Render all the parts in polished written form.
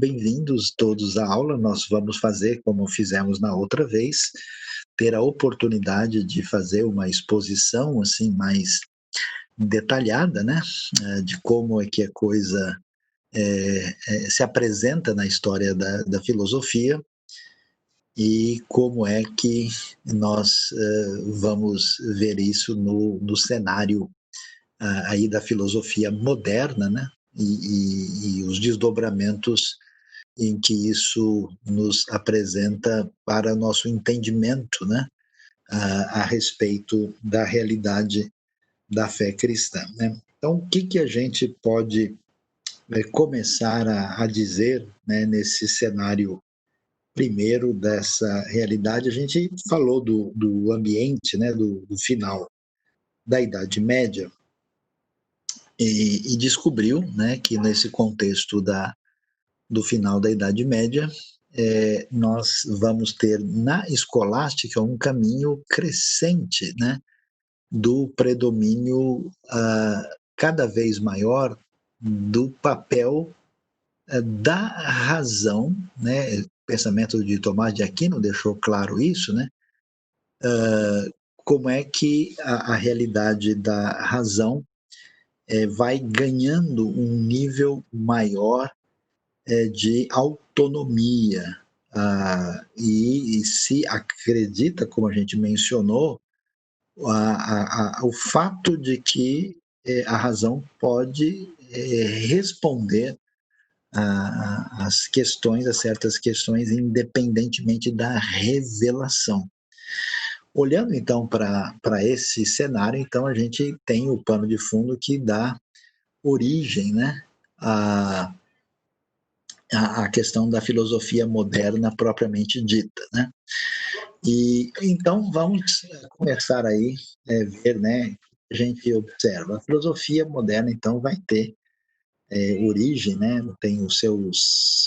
bem-vindos todos à aula. Nós vamos fazer como fizemos na outra vez, ter a oportunidade de fazer uma exposição assim mais detalhada, né, de como é que a coisa se apresenta na história da filosofia e como é que nós vamos ver isso no cenário aí da filosofia moderna, né, e os desdobramentos em que isso nos apresenta para nosso entendimento, né, a respeito da realidade da fé cristã, né? Então, o que a gente pode começar a dizer, né, nesse cenário primeiro dessa realidade? A gente falou do ambiente, né, do final da Idade Média e descobriu, né, que nesse contexto do final da Idade Média, nós vamos ter na escolástica um caminho crescente, né, do predomínio cada vez maior do papel da razão, né? O pensamento de Tomás de Aquino deixou claro isso, né? Como é que a realidade da razão vai ganhando um nível maior de autonomia. E se acredita, como a gente mencionou, o fato de que a razão pode responder às questões, a certas questões, independentemente da revelação. Olhando então para esse cenário, então a gente tem o pano de fundo que dá origem, né, a questão da filosofia moderna propriamente dita, né? E então vamos começar aí ver, né? A gente observa a filosofia moderna, então vai ter origem, né? Tem o seu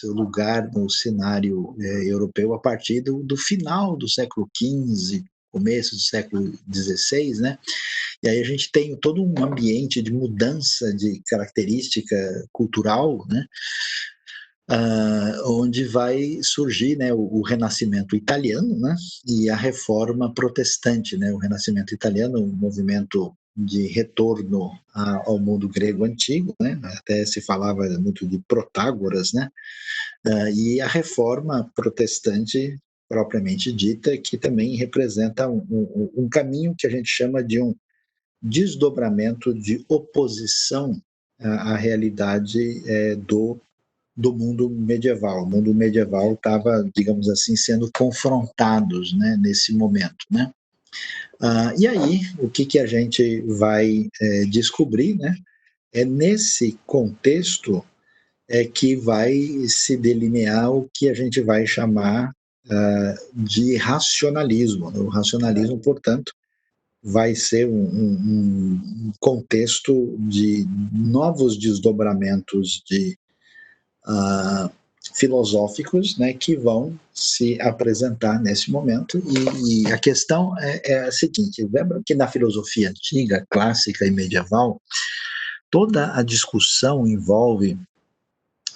lugar no cenário europeu a partir do final do século XV, começo do século XVI, né? E aí a gente tem todo um ambiente de mudança de característica cultural, né? Onde vai surgir, né, o Renascimento italiano, né, e a Reforma protestante, né, o Renascimento italiano, um movimento de retorno ao mundo grego antigo, né, até se falava muito de Protágoras, né, e a Reforma protestante propriamente dita, que também representa um caminho que a gente chama de um desdobramento de oposição à realidade do mundo medieval. O mundo medieval estava, digamos assim, sendo confrontados, né, nesse momento, né? E aí, o que a gente vai descobrir, né, é nesse contexto que vai se delinear o que a gente vai chamar de racionalismo. O racionalismo, portanto, vai ser um contexto de novos desdobramentos de filosóficos, né, que vão se apresentar nesse momento. E a questão é a seguinte: lembra que na filosofia antiga, clássica e medieval, toda a discussão envolve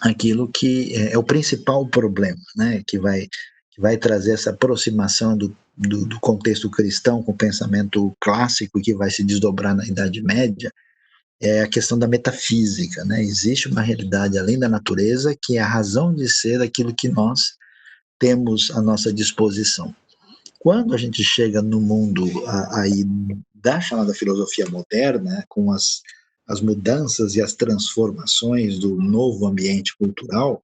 aquilo que é o principal problema, né, que vai trazer essa aproximação do contexto cristão com o pensamento clássico, que vai se desdobrar na Idade Média, é a questão da metafísica, né? Existe uma realidade além da natureza que é a razão de ser daquilo que nós temos à nossa disposição. Quando a gente chega no mundo aí da chamada filosofia moderna, com as mudanças e as transformações do novo ambiente cultural,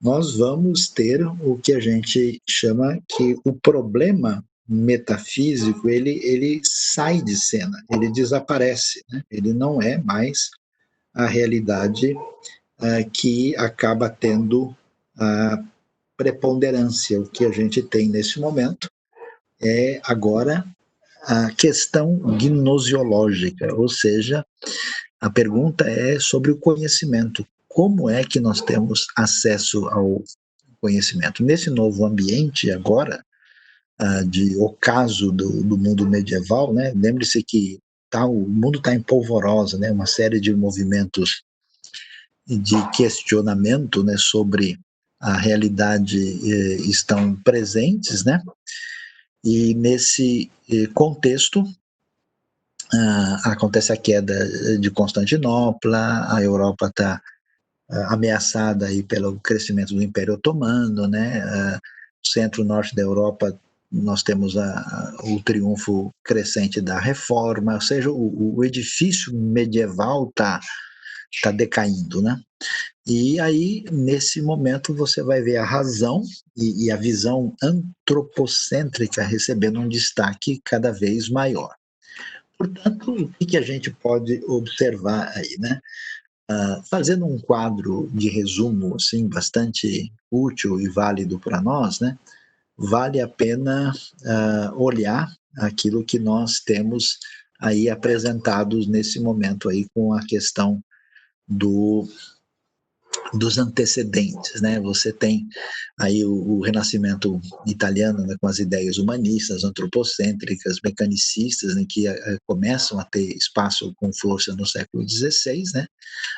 nós vamos ter o que a gente chama que o problema metafísico, ele sai de cena, ele desaparece, né? Ele não é mais a realidade que acaba tendo a preponderância. O que a gente tem nesse momento é agora a questão gnosiológica, ou seja, a pergunta é sobre o conhecimento. Como é que nós temos acesso ao conhecimento? Nesse novo ambiente agora, de ocaso do mundo medieval, né? Lembre-se que o mundo está em polvorosa, né? Uma série de movimentos de questionamento, né, sobre a realidade estão presentes, né? E nesse contexto acontece a queda de Constantinopla, a Europa está ameaçada aí pelo crescimento do Império Otomano, né? Centro-norte da Europa nós temos o triunfo crescente da Reforma, ou seja, o edifício medieval tá decaindo, né? E aí, nesse momento, você vai ver a razão e a visão antropocêntrica recebendo um destaque cada vez maior. Portanto, o que a gente pode observar aí, né? Fazendo um quadro de resumo assim bastante útil e válido para nós, né? Vale a pena olhar aquilo que nós temos aí apresentados nesse momento aí com a questão dos antecedentes, né? Você tem aí o Renascimento italiano, né, com as ideias humanistas, antropocêntricas, mecanicistas, né, que começam a ter espaço com força no século XVI, né?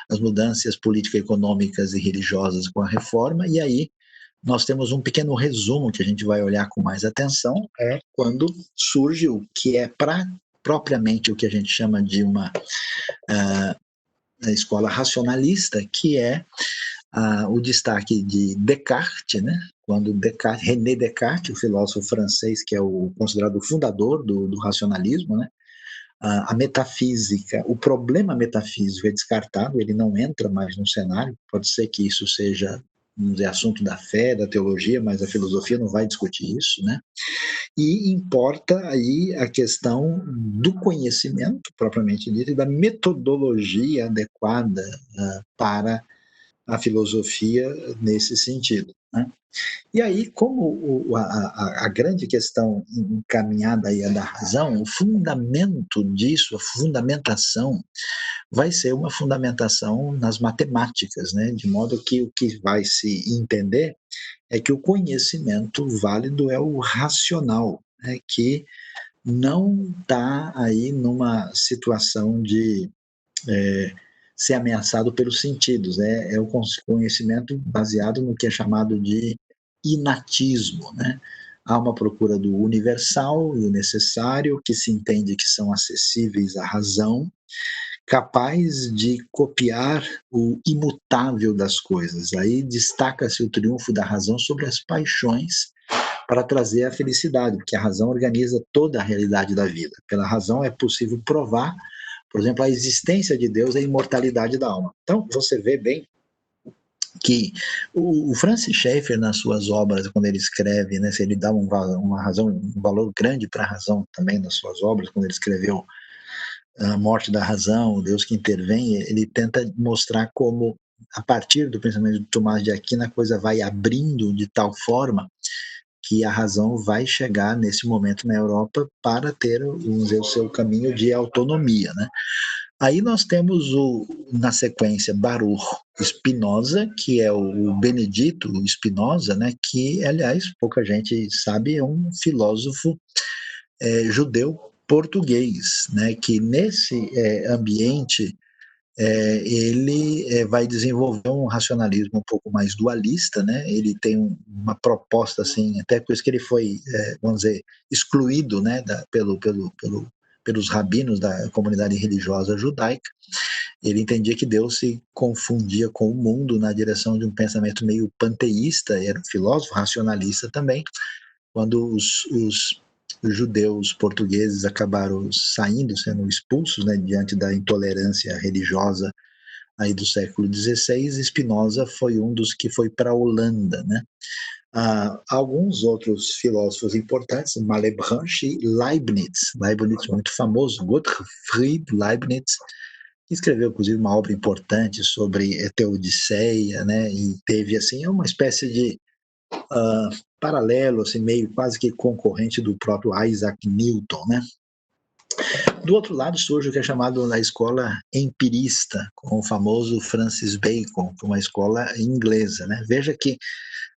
As mudanças político-econômicas e religiosas com a Reforma, e aí nós temos um pequeno resumo que a gente vai olhar com mais atenção, é quando surge o que é propriamente o que a gente chama de uma escola racionalista, que é o destaque de Descartes, né? Quando René Descartes, o filósofo francês, que é considerado o fundador do racionalismo, né? A metafísica, o problema metafísico é descartado, ele não entra mais no cenário, pode ser que isso seja, vamos dizer, assunto da fé, da teologia, mas a filosofia não vai discutir isso, né? E importa aí a questão do conhecimento, propriamente dito, e da metodologia adequada para a filosofia nesse sentido, né? E aí, como a grande questão encaminhada aí é da razão, o fundamento disso, a fundamentação, vai ser uma fundamentação nas matemáticas, né? De modo que o que vai se entender é que o conhecimento válido é o racional, né? Que não está aí numa situação de ser ameaçado pelos sentidos, né? É o conhecimento baseado no que é chamado de inatismo, né? Há uma procura do universal e o necessário, que se entende que são acessíveis à razão, capaz de copiar o imutável das coisas. Aí destaca-se o triunfo da razão sobre as paixões para trazer a felicidade, porque a razão organiza toda a realidade da vida. Pela razão é possível provar, por exemplo, a existência de Deus e a imortalidade da alma. Então, você vê bem que o Francis Schaeffer, nas suas obras, quando ele escreve, né, se ele dá uma razão, um valor grande para a razão também nas suas obras, quando ele escreveu A Morte da Razão, o Deus que Intervém, ele tenta mostrar como, a partir do pensamento de Tomás de Aquino, a coisa vai abrindo de tal forma que a razão vai chegar nesse momento na Europa para ter, vamos dizer, o seu caminho de autonomia, né? Aí nós temos na sequência Baruch Spinoza, que é o Benedito Spinoza, né, que, aliás, pouca gente sabe, é um filósofo judeu português, né, que nesse ambiente ele vai desenvolver um racionalismo um pouco mais dualista, né? Ele tem uma proposta assim, até por isso que ele foi, vamos dizer, excluído, né, pelos rabinos da comunidade religiosa judaica. Ele entendia que Deus se confundia com o mundo na direção de um pensamento meio panteísta, era um filósofo racionalista também, quando os judeus portugueses acabaram saindo, sendo expulsos, né, diante da intolerância religiosa aí do século XVI, Spinoza foi um dos que foi para a Holanda, né? Alguns outros filósofos importantes, Malebranche e Leibniz muito famoso, Gottfried Leibniz, que escreveu inclusive uma obra importante sobre Teodiceia, né? E teve assim uma espécie de paralelo, assim, meio quase que concorrente do próprio Isaac Newton, né? Do outro lado surge o que é chamado na escola empirista, com o famoso Francis Bacon, uma escola inglesa, né? Veja que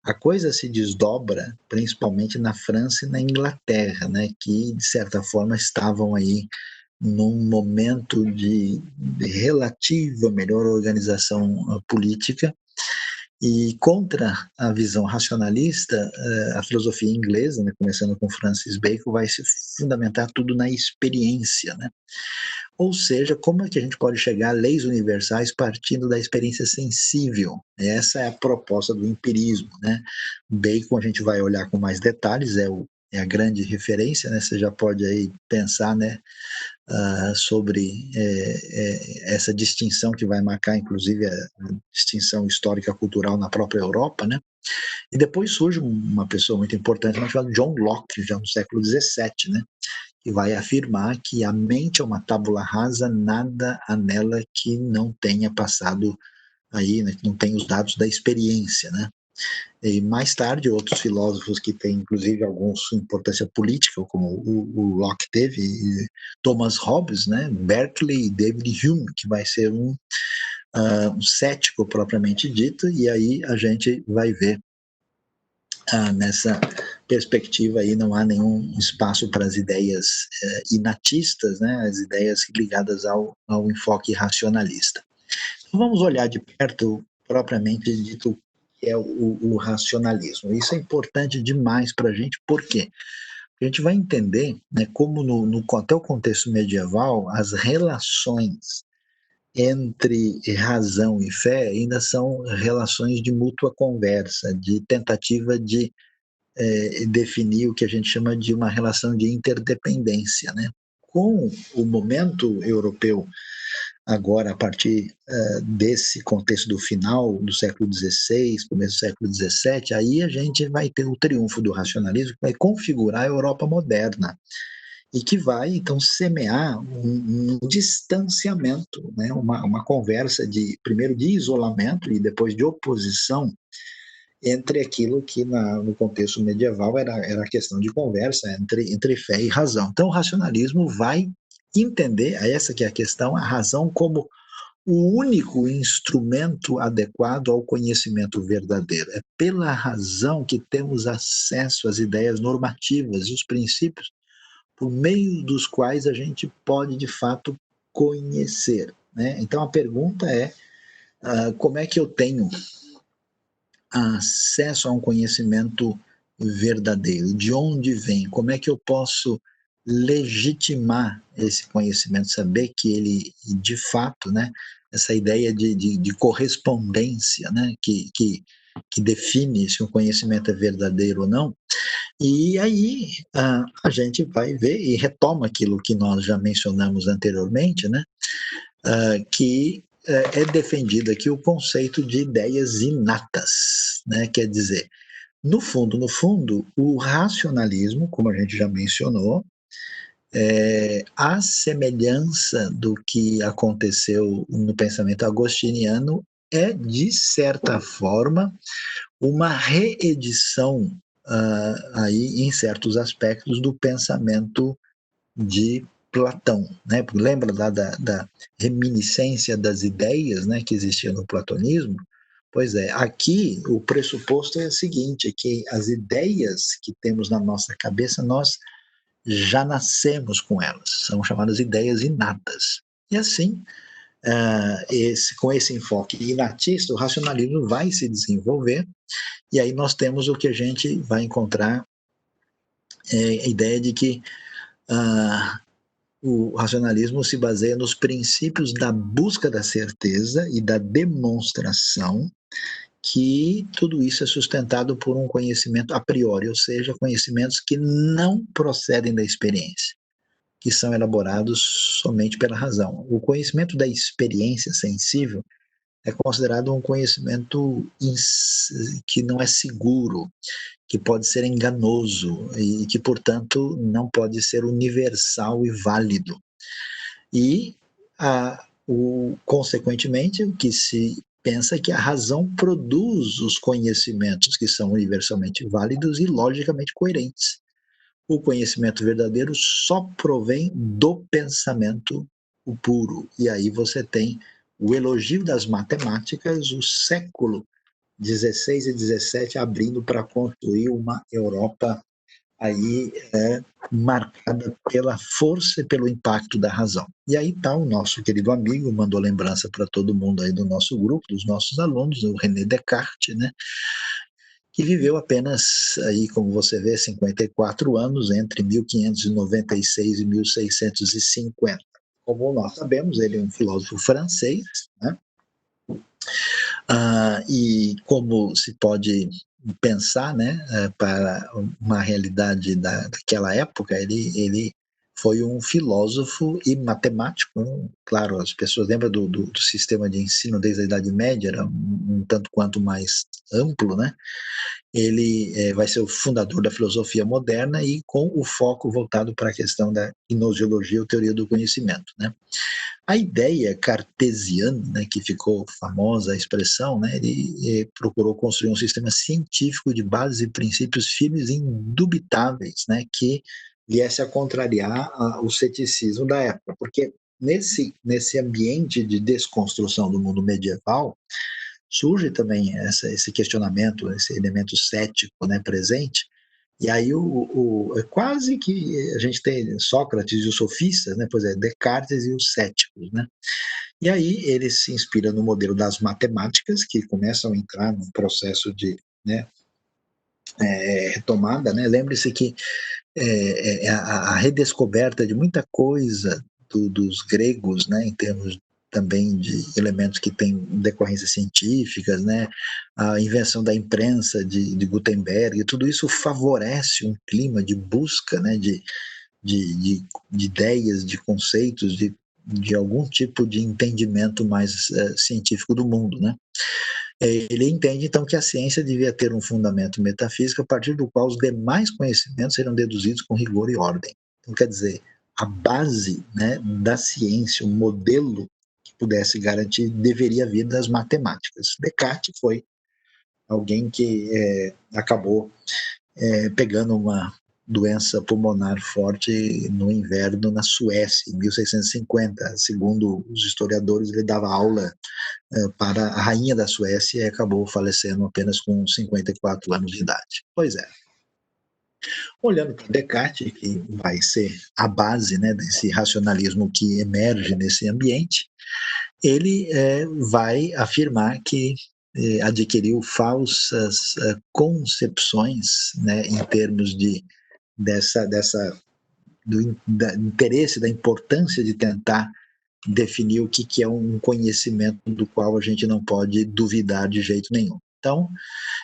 a coisa se desdobra principalmente na França e na Inglaterra, né? Que de certa forma estavam aí num momento de relativa melhor organização política E contra a visão racionalista, a filosofia inglesa, né, começando com Francis Bacon, vai se fundamentar tudo na experiência, né? Ou seja, como é que a gente pode chegar a leis universais partindo da experiência sensível? Essa é a proposta do empirismo, né? Bacon a gente vai olhar com mais detalhes, é a grande referência, né? Você já pode aí pensar, né, sobre essa distinção que vai marcar, inclusive, a distinção histórica cultural na própria Europa, né? E depois surge uma pessoa muito importante, chamada John Locke, já no século XVII, né? Que vai afirmar que a mente é uma tábula rasa, nada há nela que não tenha passado aí, né, que não tenha os dados da experiência, né? E mais tarde, outros filósofos que têm, inclusive, alguns importância política, como o Locke teve, e Thomas Hobbes, né, Berkeley e David Hume, que vai ser um cético propriamente dito, e aí a gente vai ver nessa perspectiva aí não há nenhum espaço para as ideias inatistas, né, as ideias ligadas ao enfoque racionalista. Então, vamos olhar de perto, propriamente dito, que é o racionalismo. Isso é importante demais para a gente, por quê? A gente vai entender, né, como até o contexto medieval, as relações entre razão e fé ainda são relações de mútua conversa, de tentativa de definir o que a gente chama de uma relação de interdependência, né? Com o momento europeu, agora a partir desse contexto do final do século XVI, começo do século XVII, aí a gente vai ter o triunfo do racionalismo, que vai configurar a Europa moderna e que vai, então, semear um distanciamento, né? uma conversa primeiro de isolamento e depois de oposição entre aquilo que no contexto medieval era questão de conversa entre fé e razão. Então o racionalismo vai entender, essa que é a questão, a razão como o único instrumento adequado ao conhecimento verdadeiro. É pela razão que temos acesso às ideias normativas e os princípios por meio dos quais a gente pode, de fato, conhecer. Né? Então a pergunta é, como é que eu tenho acesso a um conhecimento verdadeiro? De onde vem? Como é que eu posso legitimar esse conhecimento, saber que ele, de fato, né, essa ideia de correspondência, né, que define se um conhecimento é verdadeiro ou não. E aí a gente vai ver e retoma aquilo que nós já mencionamos anteriormente, né, que é defendido aqui o conceito de ideias inatas, né? Quer dizer, no fundo, o racionalismo, como a gente já mencionou, a semelhança do que aconteceu no pensamento agostiniano é, de certa forma, uma reedição aí em certos aspectos do pensamento de Platão, né? Lembra lá da reminiscência das ideias, né, que existia no platonismo? Pois é, aqui o pressuposto é o seguinte, que as ideias que temos na nossa cabeça, nós já nascemos com elas, são chamadas ideias inatas. E assim, com esse enfoque inatista, o racionalismo vai se desenvolver, e aí nós temos o que a gente vai encontrar, a ideia de que o racionalismo se baseia nos princípios da busca da certeza e da demonstração, que tudo isso é sustentado por um conhecimento a priori, ou seja, conhecimentos que não procedem da experiência, que são elaborados somente pela razão. O conhecimento da experiência sensível é considerado um conhecimento que não é seguro, que pode ser enganoso e que, portanto, não pode ser universal e válido. E, consequentemente, o que se pensa é que a razão produz os conhecimentos que são universalmente válidos e logicamente coerentes. O conhecimento verdadeiro só provém do pensamento puro. E aí você tem o elogio das matemáticas, o século XVI e XVII abrindo para construir uma Europa aí é marcada pela força e pelo impacto da razão. E aí está o nosso querido amigo, mandou lembrança para todo mundo aí do nosso grupo, dos nossos alunos, o René Descartes, né? Que viveu apenas, aí, como você vê, 54 anos, entre 1596 e 1650. Como nós sabemos, ele é um filósofo francês, né? E como se pode pensar, né, para uma realidade daquela época, ele foi um filósofo e matemático, né? Claro, as pessoas lembram do sistema de ensino desde a Idade Média, era um tanto quanto mais amplo, né? Ele vai ser o fundador da filosofia moderna e com o foco voltado para a questão da gnoseologia, ou teoria do conhecimento, né? A ideia cartesiana, né, que ficou famosa a expressão, né, ele procurou construir um sistema científico de bases e princípios firmes e indubitáveis, né, que viesse a contrariar o ceticismo da época, porque nesse ambiente de desconstrução do mundo medieval, surge também esse questionamento, esse elemento cético, né, presente. E aí é quase que a gente tem Sócrates e os sofistas, né, pois é, Descartes e os céticos, né. E aí ele se inspira no modelo das matemáticas, que começam a entrar num processo de, né, retomada, né. Lembre-se que a redescoberta de muita coisa dos gregos, né, em termos também de elementos que têm decorrências científicas, né, a invenção da imprensa de Gutenberg, tudo isso favorece um clima de busca, né, de, de, de ideias, de conceitos, de algum tipo de entendimento mais científico do mundo, né? Ele entende, então, que a ciência devia ter um fundamento metafísico a partir do qual os demais conhecimentos serão deduzidos com rigor e ordem. Então, quer dizer, a base, né, da ciência, o modelo que pudesse garantir, deveria vir das matemáticas. Descartes foi alguém que acabou pegando uma doença pulmonar forte no inverno na Suécia, em 1650. Segundo os historiadores, ele dava aula para a rainha da Suécia e acabou falecendo apenas com 54 anos de idade. Pois é. Olhando para Descartes, que vai ser a base, né, desse racionalismo que emerge nesse ambiente, ele vai afirmar que adquiriu falsas concepções, né, em termos do interesse, da importância de tentar definir o que é um conhecimento do qual a gente não pode duvidar de jeito nenhum. Então,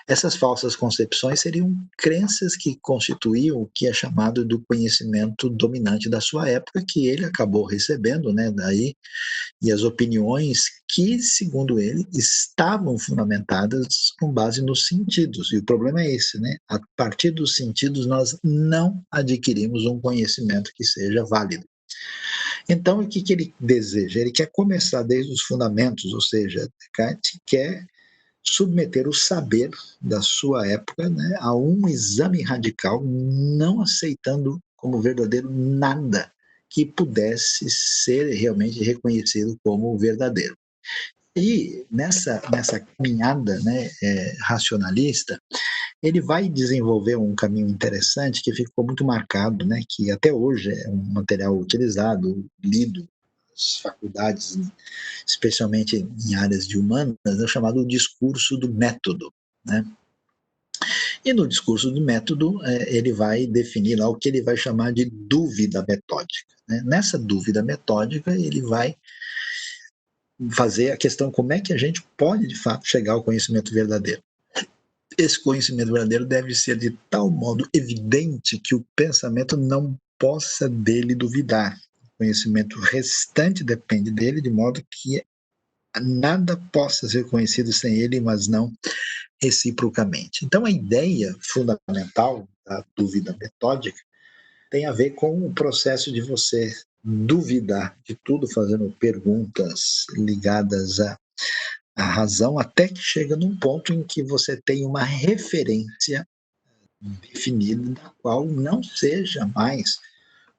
essas falsas concepções seriam crenças que constituíam o que é chamado do conhecimento dominante da sua época, que ele acabou recebendo, né, daí, e as opiniões que, segundo ele, estavam fundamentadas com base nos sentidos. E o problema é esse, né? A partir dos sentidos, nós não adquirimos um conhecimento que seja válido. Então, o que ele deseja? Ele quer começar desde os fundamentos, ou seja, Descartes quer submeter o saber da sua época, né, a um exame radical, não aceitando como verdadeiro nada que pudesse ser realmente reconhecido como verdadeiro. E nessa caminhada, né, racionalista, ele vai desenvolver um caminho interessante que ficou muito marcado, né, que até hoje é um material utilizado, lido nas faculdades, especialmente em áreas de humanas, é o chamado discurso do método, né? E no discurso do método, ele vai definir lá o que ele vai chamar de dúvida metódica, né? Nessa dúvida metódica, ele vai fazer a questão como é que a gente pode, de fato, chegar ao conhecimento verdadeiro. Esse conhecimento verdadeiro deve ser de tal modo evidente que o pensamento não possa dele duvidar. O conhecimento restante depende dele, de modo que nada possa ser conhecido sem ele, mas não reciprocamente. Então, a ideia fundamental da dúvida metódica tem a ver com o processo de você duvidar de tudo, fazendo perguntas ligadas à razão, até que chega num ponto em que você tem uma referência definida, da qual não seja mais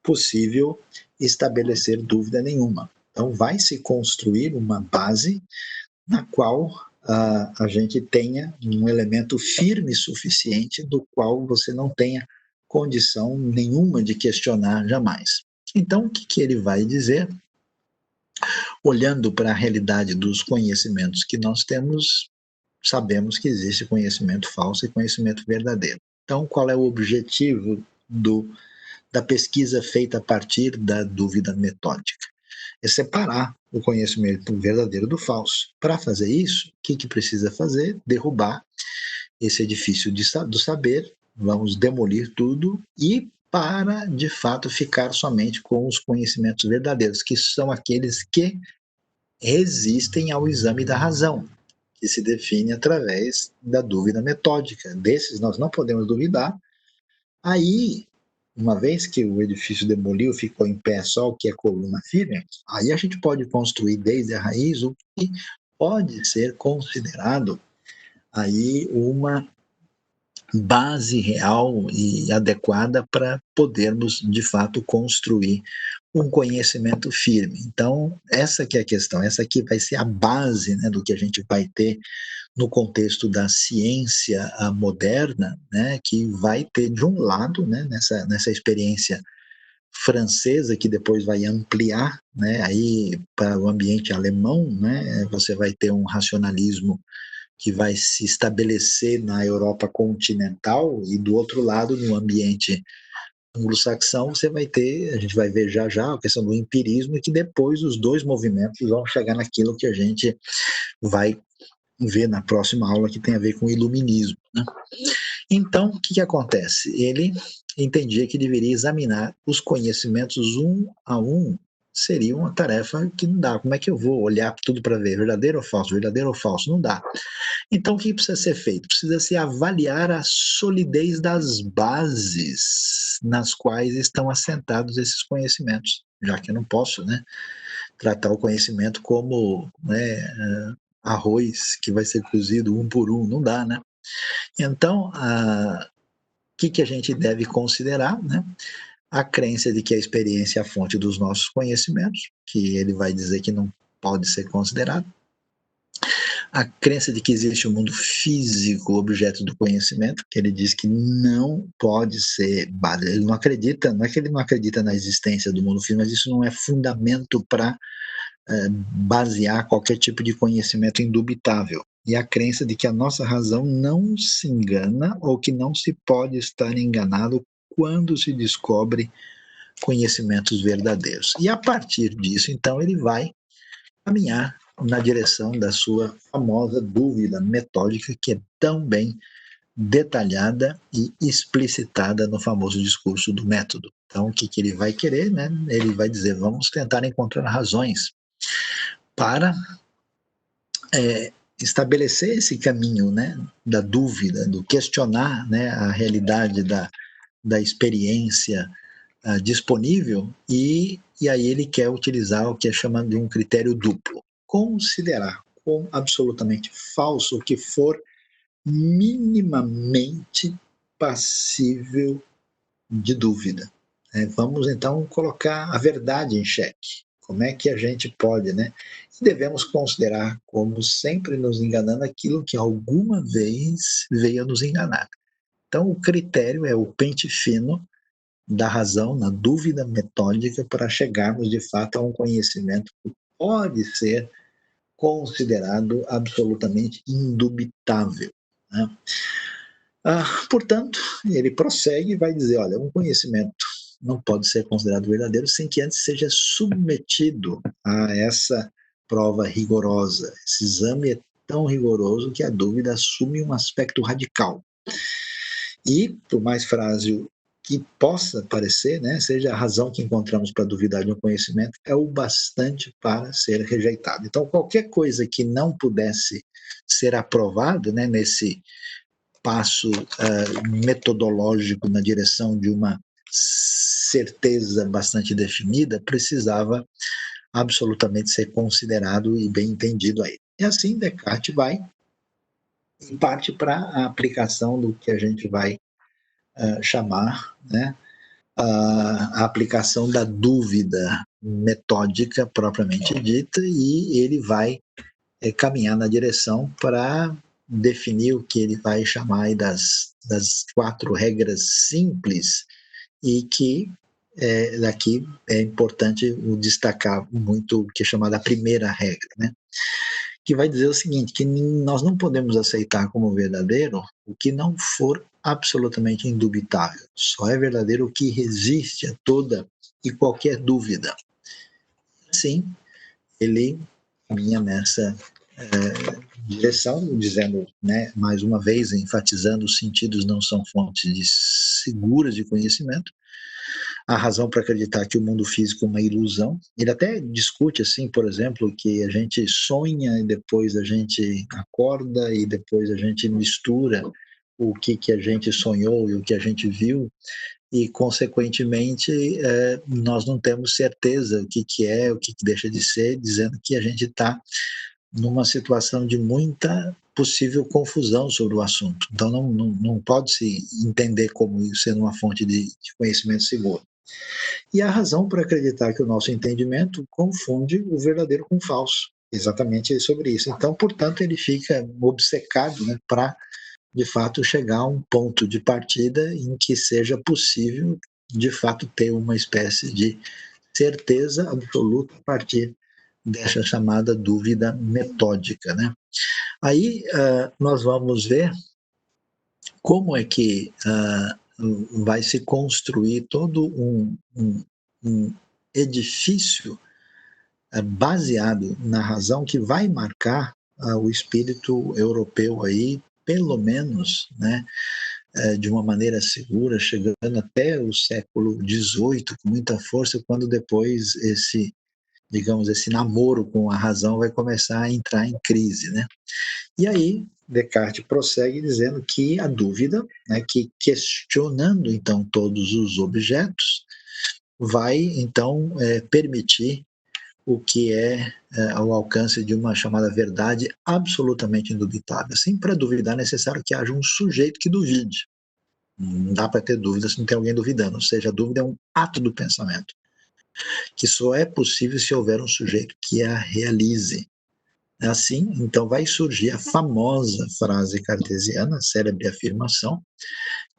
possível estabelecer dúvida nenhuma. Então, vai se construir uma base na qual a gente tenha um elemento firme suficiente do qual você não tenha condição nenhuma de questionar jamais. Então, o que ele vai dizer? Olhando para a realidade dos conhecimentos que nós temos, sabemos que existe conhecimento falso e conhecimento verdadeiro. Então, qual é o objetivo da pesquisa feita a partir da dúvida metódica? É separar o conhecimento verdadeiro do falso. Para fazer isso, o que precisa fazer? Derrubar esse edifício do saber, vamos demolir tudo e para, de fato, ficar somente com os conhecimentos verdadeiros, que são aqueles que resistem ao exame da razão, que se define através da dúvida metódica. Desses nós não podemos duvidar. Aí, uma vez que o edifício demoliu, ficou em pé só o que é coluna firme, aí a gente pode construir desde a raiz o que pode ser considerado aí uma base real e adequada para podermos, de fato, construir um conhecimento firme. Então, essa que é a questão, essa aqui vai ser a base, né, do que a gente vai ter no contexto da ciência moderna, né, que vai ter, de um lado, né, nessa experiência francesa, que depois vai ampliar, né, aí para o ambiente alemão, né, você vai ter um racionalismo que vai se estabelecer na Europa continental, e do outro lado, no ambiente anglo-saxão, você vai ter, a gente vai ver já já a questão do empirismo, e que depois os dois movimentos vão chegar naquilo que a gente vai ver na próxima aula, que tem a ver com o iluminismo, né? Então, o que acontece? Ele entendia que deveria examinar os conhecimentos um a um, seria uma tarefa que não dá. Como é que eu vou olhar tudo para ver verdadeiro ou falso, verdadeiro ou falso? Não dá. Então, o que precisa ser feito? Precisa se avaliar a solidez das bases nas quais estão assentados esses conhecimentos, já que eu não posso, né, tratar o conhecimento como, né, arroz que vai ser cozido um por um, não dá, né? Então, o que a gente deve considerar, né? A crença de que a experiência é a fonte dos nossos conhecimentos, que ele vai dizer que não pode ser considerado. A crença de que existe um mundo físico, objeto do conhecimento, que ele diz que não pode ser, ele não acredita, não é que ele não acredita na existência do mundo físico, mas isso não é fundamento para basear qualquer tipo de conhecimento indubitável. E a crença de que a nossa razão não se engana, ou que não se pode estar enganado quando se descobre conhecimentos verdadeiros. E a partir disso, então, ele vai caminhar na direção da sua famosa dúvida metódica, que é tão bem detalhada e explicitada no famoso discurso do método. Então, o que ele vai querer, né? Ele vai dizer, vamos tentar encontrar razões para estabelecer esse caminho, né, da dúvida, do questionar, né, a realidade da experiência disponível, e aí ele quer utilizar o que é chamado de um critério duplo. Considerar como absolutamente falso o que for minimamente passível de dúvida. Vamos então colocar a verdade em xeque. Como é que a gente pode, né? E devemos considerar como sempre nos enganando aquilo que alguma vez veio a nos enganar. Então, o critério é o pente fino da razão na dúvida metódica para chegarmos de fato a um conhecimento que pode ser considerado absolutamente indubitável, né? Portanto, ele prossegue e vai dizer, olha, um conhecimento não pode ser considerado verdadeiro sem que antes seja submetido a essa prova rigorosa. Esse exame é tão rigoroso que a dúvida assume um aspecto radical. E, por mais frágil que possa parecer, né, seja a razão que encontramos para duvidar de um conhecimento, é o bastante para ser rejeitado. Então, qualquer coisa que não pudesse ser aprovado, né, nesse passo metodológico na direção de uma certeza bastante definida, precisava absolutamente ser considerado e bem entendido aí. E assim Descartes vai em parte para a aplicação do que a gente vai chamar, né, a aplicação da dúvida metódica propriamente dita, e ele vai caminhar na direção para definir o que ele vai chamar aí das das 4 regras simples e que daqui é importante destacar muito o que é chamada a primeira regra, né? Que vai dizer o seguinte, que nós não podemos aceitar como verdadeiro o que não for absolutamente indubitável. Só é verdadeiro o que resiste a toda e qualquer dúvida. Sim, ele caminha nessa direção, dizendo, né, mais uma vez, enfatizando os sentidos não são fontes seguras de conhecimento, a razão para acreditar que o mundo físico é uma ilusão. Ele até discute, assim, por exemplo, que a gente sonha e depois a gente acorda e depois a gente mistura o que a gente sonhou e o que a gente viu e, consequentemente, nós não temos certeza o que é, o que deixa de ser, dizendo que a gente está numa situação de muita possível confusão sobre o assunto. Então, não pode se entender como isso sendo uma fonte de conhecimento seguro. E a razão para acreditar que o nosso entendimento confunde o verdadeiro com o falso. Exatamente sobre isso. Então, portanto, ele fica obcecado, né, para, de fato, chegar a um ponto de partida em que seja possível, de fato, ter uma espécie de certeza absoluta a partir dessa chamada dúvida metódica, né? Aí nós vamos ver como é que vai se construir todo um edifício baseado na razão que vai marcar o espírito europeu aí, pelo menos, né, de uma maneira segura, chegando até o século XVIII com muita força, quando depois esse namoro com a razão vai começar a entrar em crise, né? E aí Descartes prossegue dizendo que a dúvida, né, que questionando então todos os objetos, vai então permitir o que é ao alcance de uma chamada verdade absolutamente indubitável. Assim, para duvidar é necessário que haja um sujeito que duvide. Não dá para ter dúvida se não tem alguém duvidando, ou seja, a dúvida é um ato do pensamento, que só é possível se houver um sujeito que a realize. Assim, então vai surgir a famosa frase cartesiana, célebre afirmação,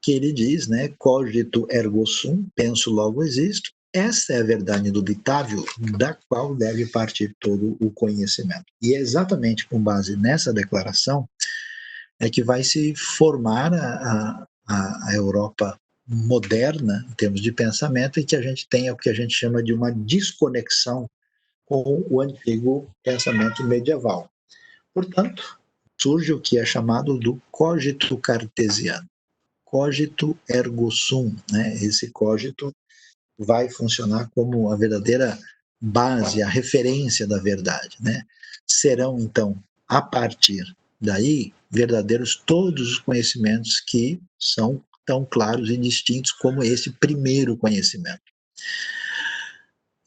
que ele diz, né, cogito ergo sum, penso logo existo. Essa é a verdade indubitável da qual deve partir todo o conhecimento. E é exatamente com base nessa declaração é que vai se formar a Europa moderna, em termos de pensamento, e que a gente tenha o que a gente chama de uma desconexão com o antigo pensamento medieval. Portanto, surge o que é chamado do cogito cartesiano. Cogito ergo sum, né? Esse cogito vai funcionar como a verdadeira base, a referência da verdade, né? Serão, então, a partir daí, verdadeiros todos os conhecimentos que são tão claros e distintos como esse primeiro conhecimento.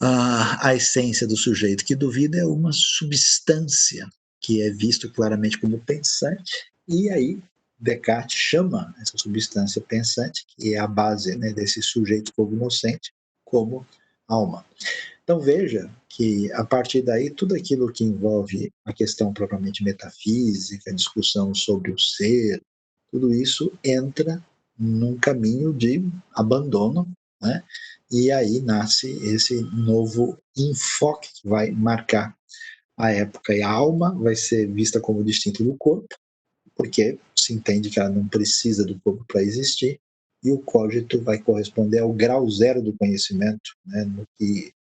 A essência do sujeito que duvida é uma substância que é visto claramente como pensante, e aí Descartes chama essa substância pensante, que é a base, né, desse sujeito cognoscente, como alma. Então veja que a partir daí tudo aquilo que envolve a questão propriamente metafísica, a discussão sobre o ser, tudo isso entra num caminho de abandono, né? E aí nasce esse novo enfoque que vai marcar a época, e a alma vai ser vista como distinta do corpo, porque se entende que ela não precisa do corpo para existir, e o cogito vai corresponder ao grau zero do conhecimento, né, no que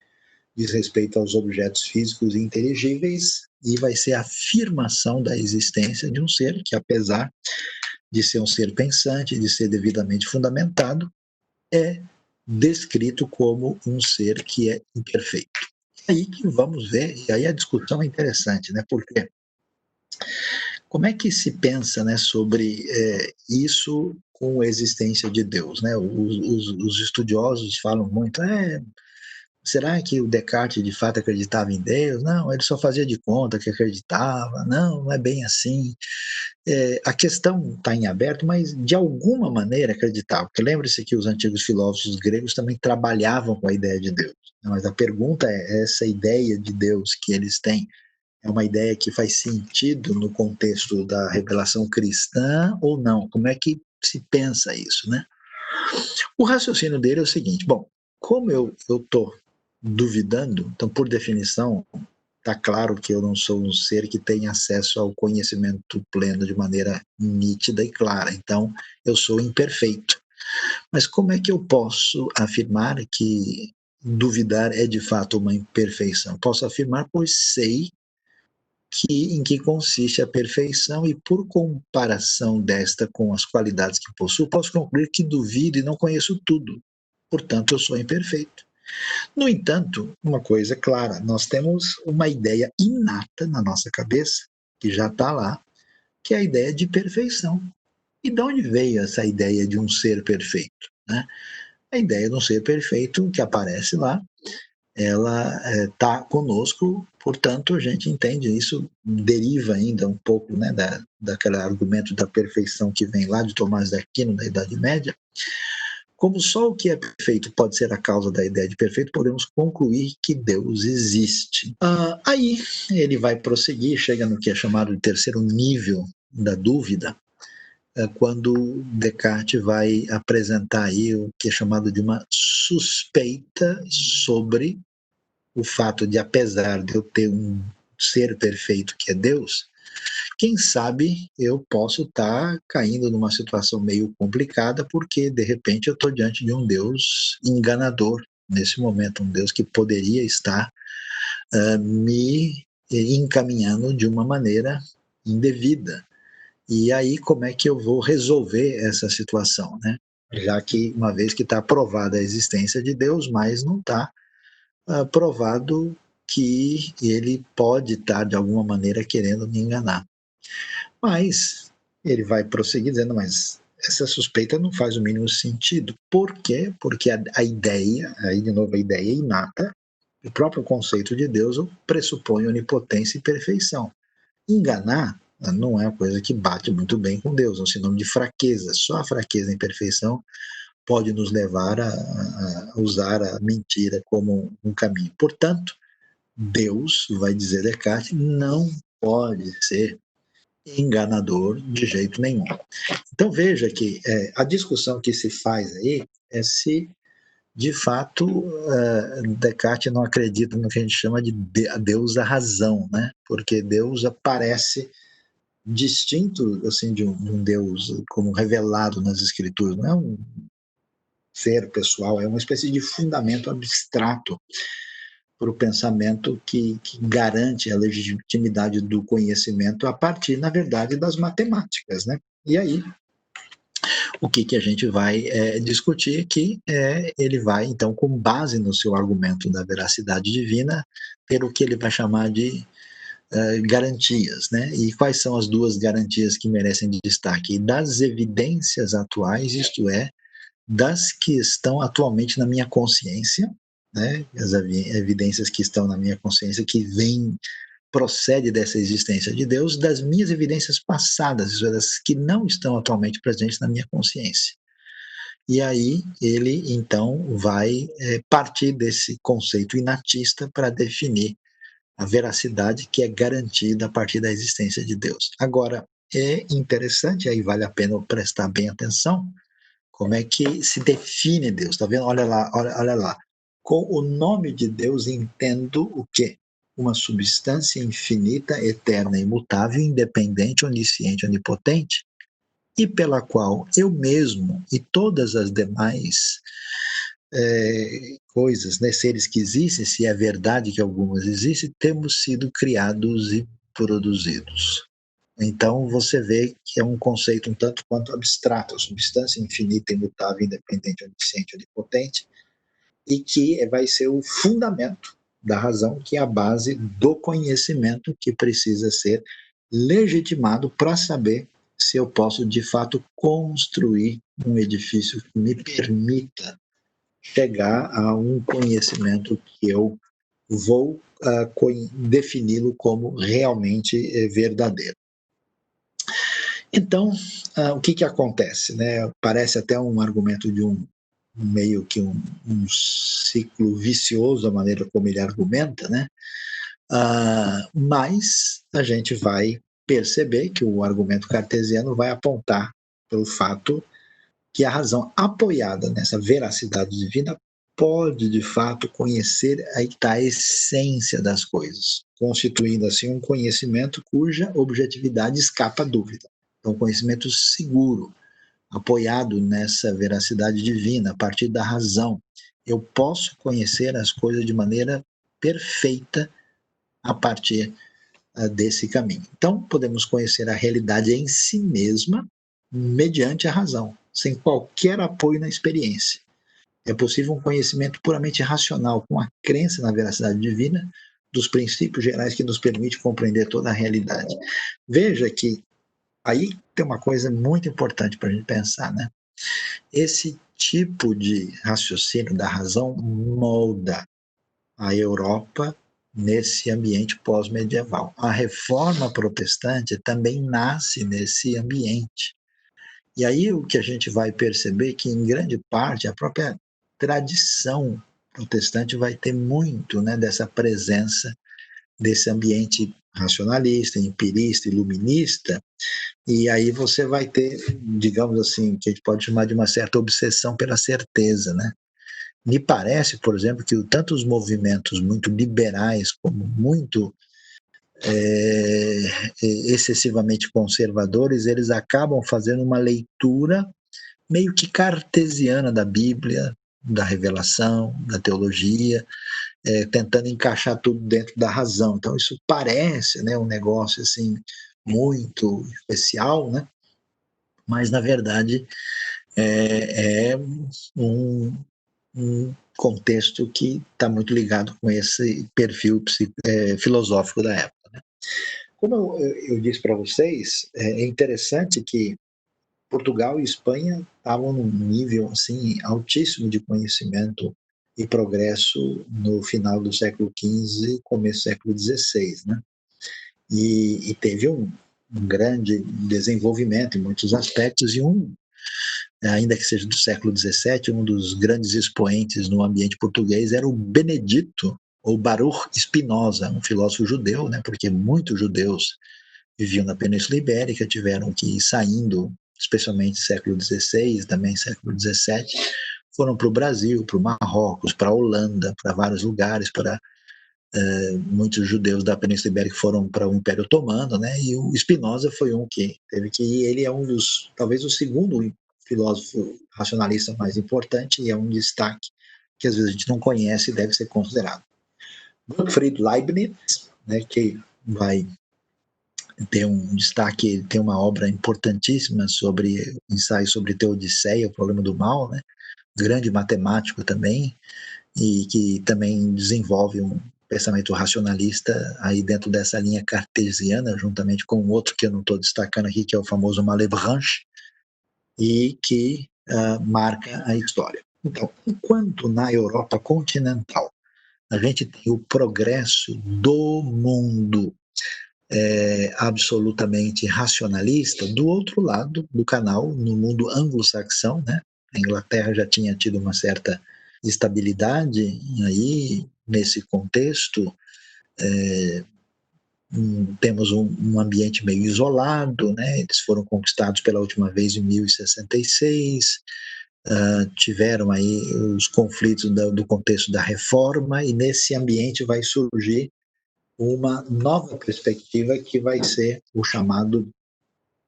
diz respeito aos objetos físicos e inteligíveis, e vai ser a afirmação da existência de um ser que, apesar de ser um ser pensante, de ser devidamente fundamentado, é descrito como um ser que é imperfeito. Aí que vamos ver, e aí a discussão é interessante, né? Porque como é que se pensa, né, sobre isso com a existência de Deus, né? Os estudiosos falam muito, será que o Descartes de fato acreditava em Deus? Não, ele só fazia de conta que acreditava. Não, não é bem assim. A questão está em aberto, mas de alguma maneira acreditava. Porque lembre-se que os antigos filósofos gregos também trabalhavam com a ideia de Deus. Mas a pergunta é, essa ideia de Deus que eles têm é uma ideia que faz sentido no contexto da revelação cristã ou não? Como é que se pensa isso, né? O raciocínio dele é o seguinte: bom, como eu estou duvidando, então, por definição, está claro que eu não sou um ser que tem acesso ao conhecimento pleno de maneira nítida e clara, então eu sou imperfeito. Mas como é que eu posso afirmar que duvidar é de fato uma imperfeição? Posso afirmar, pois sei em que consiste a perfeição e, por comparação desta com as qualidades que possuo, posso concluir que duvido e não conheço tudo. Portanto, eu sou imperfeito. No entanto, uma coisa é clara: nós temos uma ideia inata na nossa cabeça, que já está lá, que é a ideia de perfeição. E de onde veio essa ideia de um ser perfeito, né? A ideia de um ser perfeito que aparece lá, ela está conosco, portanto, a gente entende isso, deriva ainda um pouco, né, daquele argumento da perfeição que vem lá de Tomás de Aquino, da Idade Média. Como só o que é perfeito pode ser a causa da ideia de perfeito, podemos concluir que Deus existe. Aí ele vai prosseguir, chega no que é chamado de terceiro nível da dúvida, quando Descartes vai apresentar aí o que é chamado de uma suspeita sobre o fato de, apesar de eu ter um ser perfeito que é Deus, quem sabe eu posso estar caindo numa situação meio complicada, porque de repente eu estou diante de um Deus enganador nesse momento, um Deus que poderia estar me encaminhando de uma maneira indevida. E aí, como é que eu vou resolver essa situação, né? Já que, uma vez que está provada a existência de Deus, mas não está provado que ele pode estar, de alguma maneira, querendo me enganar. Mas ele vai prosseguir dizendo, mas essa suspeita não faz o mínimo sentido. Por quê? Porque a ideia, aí de novo a ideia inata, o próprio conceito de Deus pressupõe onipotência e perfeição. Enganar não é uma coisa que bate muito bem com Deus, é um sinônimo de fraqueza. Só a fraqueza e a imperfeição pode nos levar a usar a mentira como um caminho. Portanto, Deus, vai dizer Descartes, não pode ser enganador de jeito nenhum. Então veja que a discussão que se faz aí é se, de fato, Descartes não acredita no que a gente chama de Deus a razão, né? Porque Deus aparece distinto assim de um Deus como revelado nas Escrituras, não é um ser pessoal, é uma espécie de fundamento abstrato para o pensamento que garante a legitimidade do conhecimento a partir, na verdade, das matemáticas, né? E aí, o que a gente vai discutir aqui ele vai, então, com base no seu argumento da veracidade divina, ter o que ele vai chamar de garantias, né? E quais são as duas garantias que merecem destaque? Das evidências atuais, isto é, das que estão atualmente na minha consciência, né? As evidências que estão na minha consciência, que procede dessa existência de Deus, das minhas evidências passadas, isso é, das que não estão atualmente presentes na minha consciência. E aí ele, então, vai partir desse conceito inatista para definir a veracidade que é garantida a partir da existência de Deus. Agora, é interessante, aí vale a pena prestar bem atenção, como é que se define Deus, tá vendo? Olha lá, olha lá. Com o nome de Deus entendo o quê? Uma substância infinita, eterna, imutável, independente, onisciente, onipotente, e pela qual eu mesmo e todas as demais coisas, né, seres que existem, se é verdade que algumas existem, temos sido criados e produzidos. Então, você vê que é um conceito um tanto quanto abstrato, a substância infinita, imutável, independente, onisciente, onipotente, e que vai ser o fundamento da razão, que é a base do conhecimento que precisa ser legitimado para saber se eu posso, de fato, construir um edifício que me permita chegar a um conhecimento que eu vou defini-lo como realmente verdadeiro. Então, o que acontece? Né? Parece até um argumento de meio que um ciclo vicioso, a maneira como ele argumenta, né? Mas a gente vai perceber que o argumento cartesiano vai apontar para o fato que a razão apoiada nessa veracidade divina pode, de fato, conhecer aí está a essência das coisas, constituindo assim um conhecimento cuja objetividade escapa à dúvida. Então, conhecimento seguro, apoiado nessa veracidade divina, a partir da razão. Eu posso conhecer as coisas de maneira perfeita a partir desse caminho. Então, podemos conhecer a realidade em si mesma mediante a razão, sem qualquer apoio na experiência. É possível um conhecimento puramente racional, com a crença na veracidade divina, dos princípios gerais que nos permite compreender toda a realidade. Veja que aí tem uma coisa muito importante para a gente pensar, né? Esse tipo de raciocínio da razão molda a Europa nesse ambiente pós-medieval. A reforma protestante também nasce nesse ambiente. E aí o que a gente vai perceber é que, em grande parte, a própria tradição protestante vai ter muito, né, dessa presença desse ambiente racionalista, empirista, iluminista, e aí você vai ter, digamos assim, que a gente pode chamar de uma certa obsessão pela certeza, né? Me parece, por exemplo, que tanto os movimentos muito liberais como muito excessivamente conservadores, eles acabam fazendo uma leitura meio que cartesiana da Bíblia, da revelação, da teologia, tentando encaixar tudo dentro da razão. Então isso parece, né, um negócio assim muito especial, né? Mas na verdade é um, um contexto que está muito ligado com esse perfil filosófico da época. Né? Como eu disse para vocês, é interessante que Portugal e Espanha estavam num nível assim altíssimo de conhecimento e progresso no final do século XV, começo do século XVI, né? E teve um grande desenvolvimento em muitos aspectos e ainda que seja do século XVII, um dos grandes expoentes no ambiente português era o Benedito, ou Baruch Spinoza, um filósofo judeu, né, porque muitos judeus viviam na Península Ibérica, tiveram que ir saindo, especialmente século XVI, também século XVII, foram para o Brasil, para o Marrocos, para a Holanda, para vários lugares, para muitos judeus da Península Ibérica foram para o Império Otomano, né? E o Spinoza foi um que teve que ir. Ele é um dos, talvez o segundo filósofo racionalista mais importante e é um destaque que às vezes a gente não conhece e deve ser considerado. Gottfried Leibniz, né? Que vai ter um destaque, ele tem uma obra importantíssima sobre ensaio sobre Teodiceia, o problema do mal, né? Grande matemático também, e que também desenvolve um pensamento racionalista aí dentro dessa linha cartesiana, juntamente com outro que eu não estou destacando aqui, que é o famoso Malebranche, e que marca a história. Então, enquanto na Europa continental a gente tem o progresso do mundo absolutamente racionalista, do outro lado do canal, no mundo anglo-saxão, né? A Inglaterra já tinha tido uma certa estabilidade, e aí, nesse contexto, temos um ambiente meio isolado, né? Eles foram conquistados pela última vez em 1066, tiveram aí os conflitos do contexto da reforma, e nesse ambiente vai surgir uma nova perspectiva que vai ser o chamado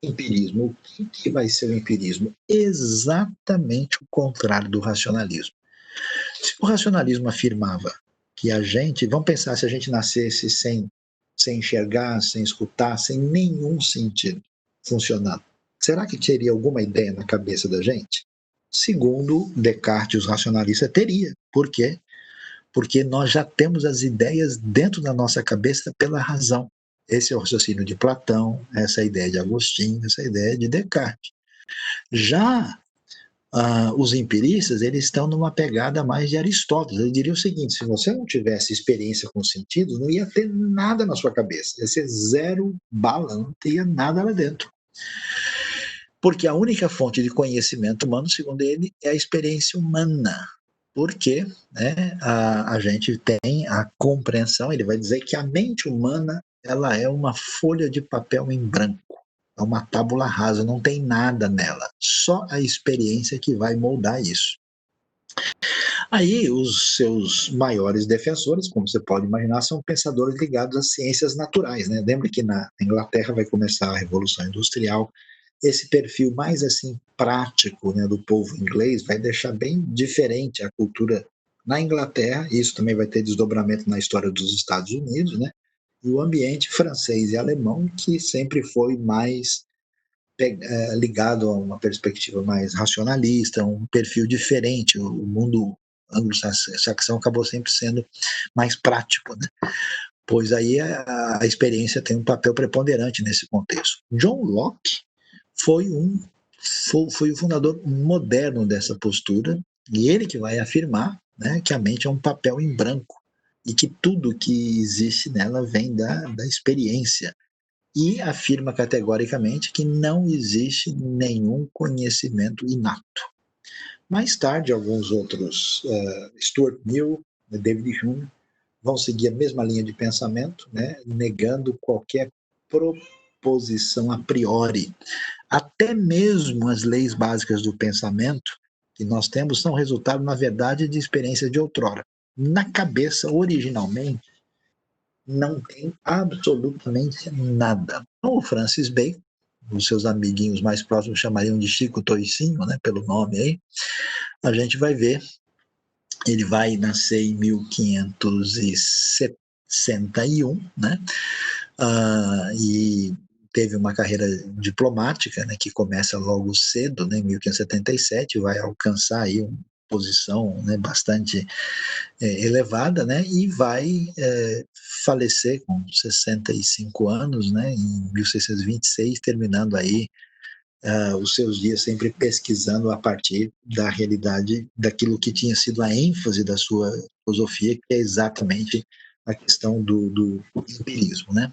empirismo. O que vai ser o empirismo? Exatamente o contrário do racionalismo. Se o racionalismo afirmava que a gente, vamos pensar se a gente nascesse sem enxergar, sem escutar, sem nenhum sentido funcionando, será que teria alguma ideia na cabeça da gente? Segundo Descartes, os racionalistas teria. Por quê? Porque nós já temos as ideias dentro da nossa cabeça pela razão. Esse é o raciocínio de Platão, essa é a ideia de Agostinho, essa é a ideia de Descartes. Já os empiristas, eles estão numa pegada mais de Aristóteles. Ele diria o seguinte: se você não tivesse experiência com sentidos, não ia ter nada na sua cabeça. Ia ser zero bala, não teria nada lá dentro. Porque a única fonte de conhecimento humano, segundo ele, é a experiência humana. Porque né, a gente tem a compreensão, ele vai dizer que a mente humana ela é uma folha de papel em branco. É uma tábula rasa, não tem nada nela. Só a experiência que vai moldar isso. Aí, os seus maiores defensores, como você pode imaginar, são pensadores ligados às ciências naturais, né? Lembra que na Inglaterra vai começar a Revolução Industrial. Esse perfil mais assim prático, né, do povo inglês vai deixar bem diferente a cultura na Inglaterra. Isso também vai ter desdobramento na história dos Estados Unidos, né? E o ambiente francês e alemão, que sempre foi mais ligado a uma perspectiva mais racionalista, um perfil diferente. O mundo anglo-saxão acabou sempre sendo mais prático, né? Pois aí a experiência tem um papel preponderante nesse contexto. John Locke foi o fundador moderno dessa postura, e ele que vai afirmar, né, que a mente é um papel em branco e que tudo que existe nela vem da experiência, e afirma categoricamente que não existe nenhum conhecimento inato. Mais tarde, alguns outros, Stuart Mill, David Hume, vão seguir a mesma linha de pensamento, né, negando qualquer proposição a priori. Até mesmo as leis básicas do pensamento que nós temos são resultado, na verdade, de experiências de outrora. Na cabeça, originalmente, não tem absolutamente nada. O Francis Bacon, os seus amiguinhos mais próximos chamariam de Chico Toicinho, né, pelo nome aí, a gente vai ver, ele vai nascer em 1561, né, e teve uma carreira diplomática, né, que começa logo cedo, né, em 1577, vai alcançar aí uma posição, né, bastante elevada, né, e vai falecer com 65 anos, né, em 1626, terminando aí os seus dias sempre pesquisando a partir da realidade daquilo que tinha sido a ênfase da sua filosofia, que é exatamente a questão do empirismo, né.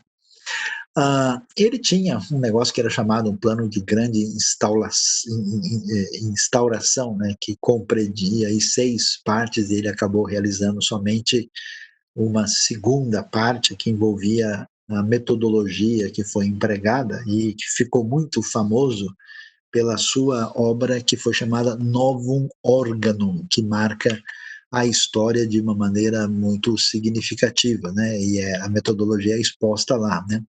Ele tinha um negócio que era chamado um plano de grande instauração, né, que compreendia aí 6 partes, e ele acabou realizando somente uma segunda parte, que envolvia a metodologia que foi empregada e que ficou muito famoso pela sua obra que foi chamada Novum Organum, que marca a história de uma maneira muito significativa, né? E a metodologia é exposta lá, né?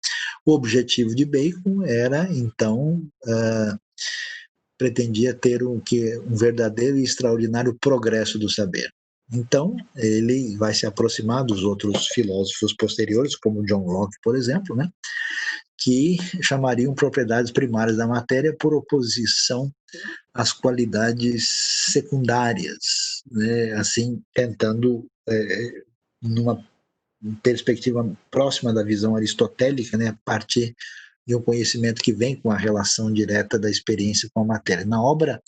O objetivo de Bacon era, então, pretendia ter um verdadeiro e extraordinário progresso do saber. Então, ele vai se aproximar dos outros filósofos posteriores, como John Locke, por exemplo, né? Que chamariam propriedades primárias da matéria por oposição às qualidades secundárias, né? Assim, tentando, numa perspectiva próxima da visão aristotélica, né? A partir de um conhecimento que vem com a relação direta da experiência com a matéria. Na obra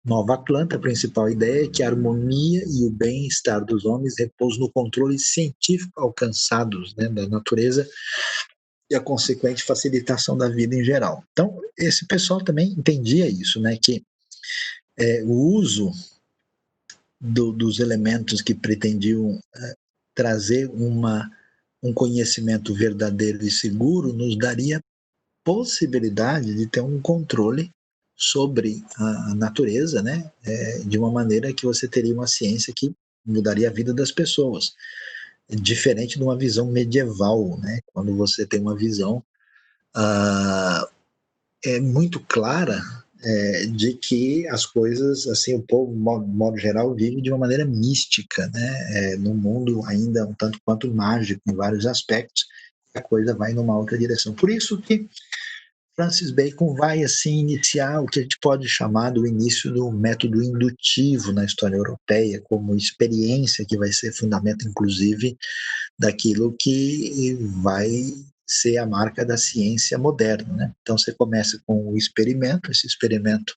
Nova Atlanta, a principal ideia é que a harmonia e o bem-estar dos homens repousam no controle científico alcançados, né, da natureza, e a consequente facilitação da vida em geral. Então, esse pessoal também entendia isso, né, que o uso dos elementos que pretendiam trazer um conhecimento verdadeiro e seguro nos daria possibilidade de ter um controle sobre a natureza, né, de uma maneira que você teria uma ciência que mudaria a vida das pessoas, diferente de uma visão medieval, né, quando você tem uma visão muito clara de que as coisas, assim, o povo, de modo geral, vive de uma maneira mística, né, num mundo ainda um tanto quanto mágico em vários aspectos, a coisa vai numa outra direção. Por isso que Francis Bacon vai assim iniciar o que a gente pode chamar do início do método indutivo na história europeia, como experiência que vai ser fundamento, inclusive, daquilo que vai ser a marca da ciência moderna, né? Então você começa com o experimento, esse experimento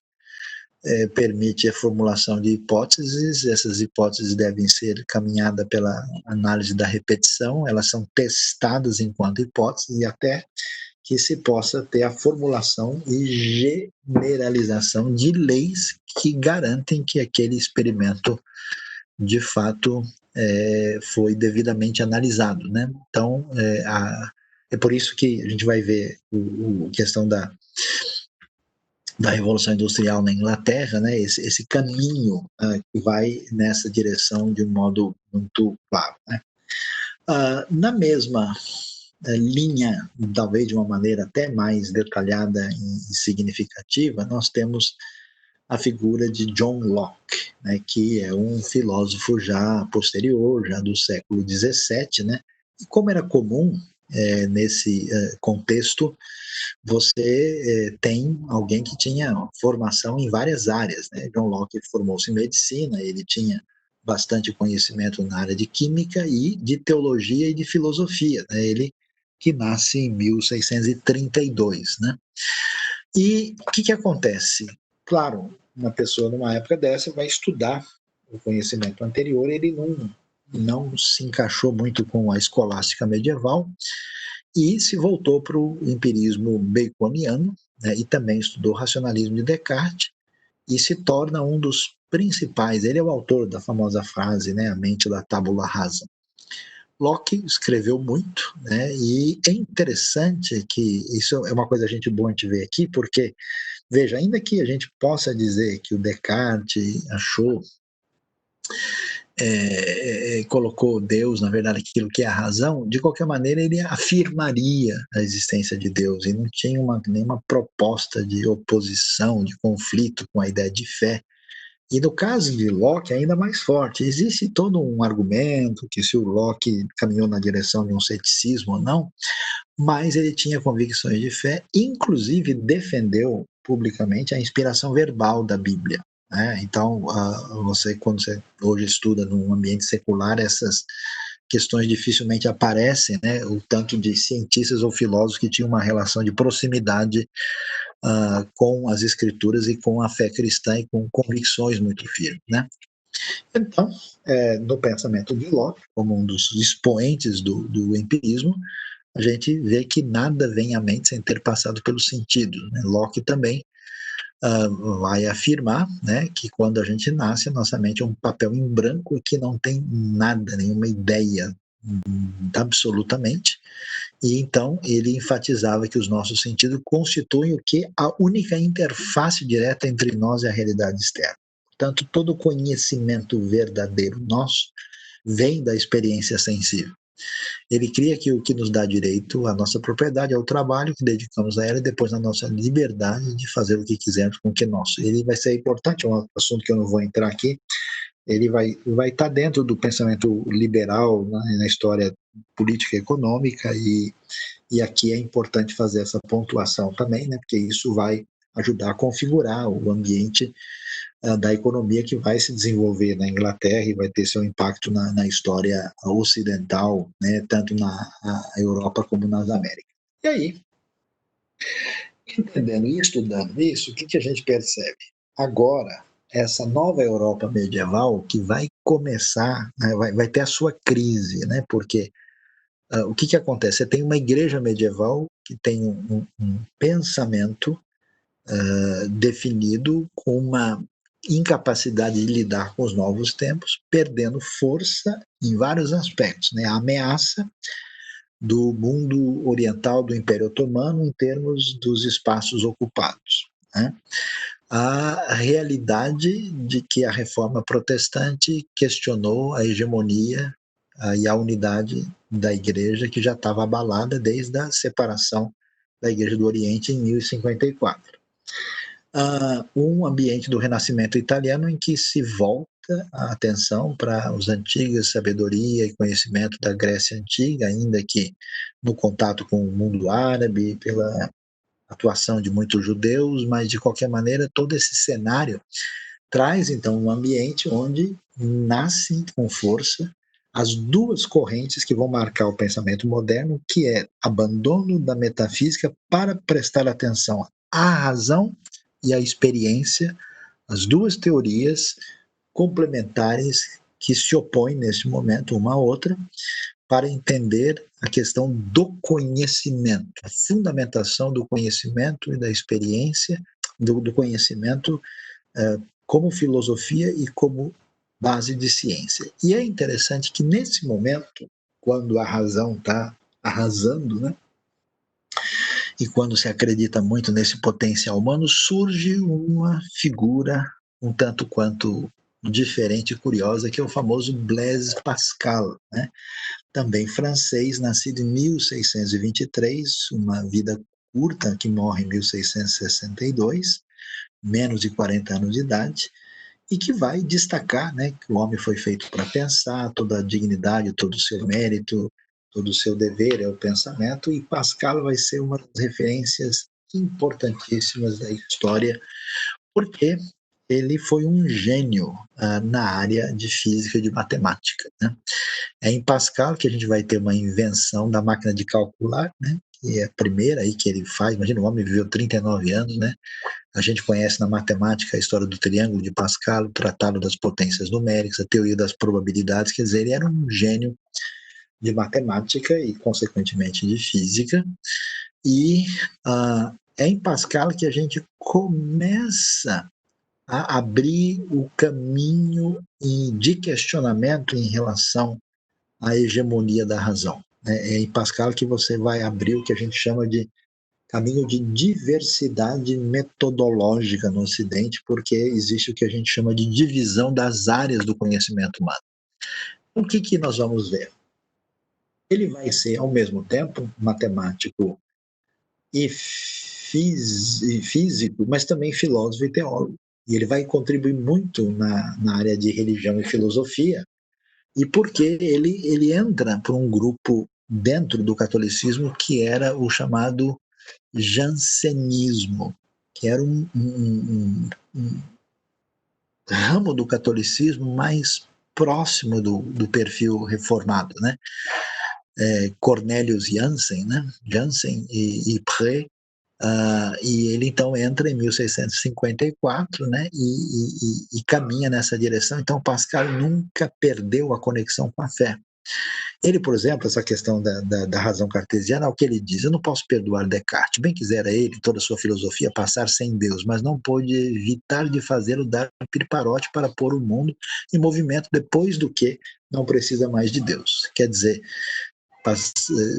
permite a formulação de hipóteses, essas hipóteses devem ser caminhadas pela análise da repetição, elas são testadas enquanto hipóteses e até que se possa ter a formulação e generalização de leis que garantem que aquele experimento, de fato, foi devidamente analisado, né? Então, é por isso que a gente vai ver a questão da Revolução Industrial na Inglaterra, né, esse caminho que vai nessa direção de um modo muito claro. Né? Na mesma linha, talvez de uma maneira até mais detalhada e significativa, nós temos a figura de John Locke, né, que é um filósofo já posterior, já do século XVII, né, e como era comum nesse contexto, você tem alguém que tinha formação em várias áreas, né? John Locke formou-se em medicina, ele tinha bastante conhecimento na área de química e de teologia e de filosofia, né? Ele que nasce em 1632, né? E o que acontece? Claro, uma pessoa numa época dessa vai estudar o conhecimento anterior, ele não se encaixou muito com a escolástica medieval e se voltou para o empirismo baconiano, né, e também estudou o racionalismo de Descartes e se torna um dos principais. Ele é o autor da famosa frase, né, a mente da tábula rasa. Locke escreveu muito, né, e é interessante que isso é uma coisa a gente boa a gente ver aqui, porque, veja, ainda que a gente possa dizer que o Descartes achou, colocou Deus, na verdade, aquilo que é a razão, de qualquer maneira ele afirmaria a existência de Deus e não tinha nenhuma proposta de oposição, de conflito com a ideia de fé. E no caso de Locke, ainda mais forte. Existe todo um argumento que se o Locke caminhou na direção de um ceticismo ou não, mas ele tinha convicções de fé, inclusive defendeu publicamente a inspiração verbal da Bíblia. Né? Então, quando você hoje estuda num ambiente secular, essas questões dificilmente aparecem, né? O tanto de cientistas ou filósofos que tinham uma relação de proximidade com as escrituras e com a fé cristã e com convicções muito firmes, né? Então, no pensamento de Locke, como um dos expoentes do empirismo, a gente vê que nada vem à mente sem ter passado pelos sentidos. Né? Locke também vai afirmar, né, que quando a gente nasce, a nossa mente é um papel em branco e que não tem nada, nenhuma ideia, absolutamente. E então ele enfatizava que os nossos sentidos constituem o que? A única interface direta entre nós e a realidade externa. Portanto, todo conhecimento verdadeiro nosso vem da experiência sensível. Ele cria que o que nos dá direito à nossa propriedade é o trabalho que dedicamos a ela e depois a nossa liberdade de fazer o que quisermos com o que é nosso. Ele vai ser importante, é um assunto que eu não vou entrar aqui, ele vai estar dentro do pensamento liberal, né, na história política e econômica, e aqui é importante fazer essa pontuação também, né, porque isso vai ajudar a configurar o ambiente da economia que vai se desenvolver na Inglaterra e vai ter seu impacto na história ocidental, né, tanto na Europa como nas Américas. E aí, entendendo e estudando isso, o que a gente percebe? Agora, essa nova Europa medieval que vai começar, né, vai ter a sua crise, né, porque o que acontece? Você tem uma igreja medieval que tem um pensamento definido com uma incapacidade de lidar com os novos tempos, perdendo força em vários aspectos. Né? A ameaça do mundo oriental do Império Otomano em termos dos espaços ocupados. Né? A realidade de que a reforma protestante questionou a hegemonia e a unidade da igreja que já estava abalada desde a separação da igreja do Oriente em 1054. Um ambiente do Renascimento italiano em que se volta a atenção para as antigas sabedoria e conhecimento da Grécia Antiga, ainda que no contato com o mundo árabe, pela atuação de muitos judeus, mas de qualquer maneira todo esse cenário traz então um ambiente onde nascem com força as duas correntes que vão marcar o pensamento moderno, que é abandono da metafísica para prestar atenção à razão e à experiência, as duas teorias complementares que se opõem nesse momento uma à outra para entender a questão do conhecimento, a fundamentação do conhecimento e da experiência, do conhecimento como filosofia e como base de ciência. E é interessante que nesse momento, quando a razão está arrasando, né, E quando se acredita muito nesse potencial humano, surge uma figura um tanto quanto diferente e curiosa, que é o famoso Blaise Pascal, né? Também francês, nascido em 1623, uma vida curta, que morre em 1662, menos de 40 anos de idade, e que vai destacar, né, que o homem foi feito para pensar, toda a dignidade, todo o seu mérito, todo o seu dever é o pensamento, e Pascal vai ser uma das referências importantíssimas da história, porque ele foi um gênio na área de física e de matemática, né? É em Pascal que a gente vai ter uma invenção da máquina de calcular, né? Que é a primeira aí que ele faz. Imagina, o homem viveu 39 anos, né? A gente conhece na matemática a história do triângulo de Pascal, o tratado das potências numéricas, a teoria das probabilidades. Quer dizer, ele era um gênio de matemática e, consequentemente, de física. E é em Pascal que a gente começa a abrir o caminho de questionamento em relação à hegemonia da razão. É em Pascal que você vai abrir o que a gente chama de caminho de diversidade metodológica no Ocidente, porque existe o que a gente chama de divisão das áreas do conhecimento humano. O que nós vamos ver? Ele vai ser, ao mesmo tempo, matemático e físico, mas também filósofo e teólogo. E ele vai contribuir muito na área de religião e filosofia, e porque ele entra para um grupo dentro do catolicismo que era o chamado jansenismo, que era um ramo do catolicismo mais próximo do perfil reformado, né? Cornelius Jansen, né? Jansen e Pré, e ele então entra em 1654, né? E caminha nessa direção. Então Pascal nunca perdeu a conexão com a fé. Ele, por exemplo, essa questão da razão cartesiana, é o que ele diz: eu não posso perdoar Descartes. Bem quisera ele, toda a sua filosofia, passar sem Deus, mas não pôde evitar de fazê-lo dar pirparote para pôr o mundo em movimento depois do que não precisa mais de Deus. Quer dizer,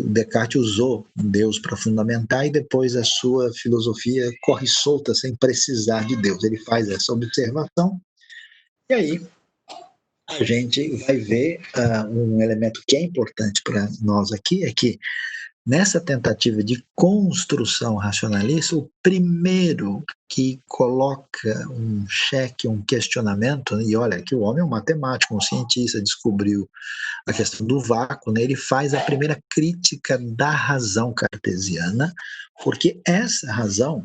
Descartes usou Deus para fundamentar e depois a sua filosofia corre solta sem precisar de Deus. Ele faz essa observação e aí a gente vai ver um elemento que é importante para nós aqui, é que nessa tentativa de construção racionalista, o primeiro que coloca um cheque, um questionamento, e olha que o homem é um matemático, um cientista, descobriu a questão do vácuo, né? Ele faz a primeira crítica da razão cartesiana, porque essa razão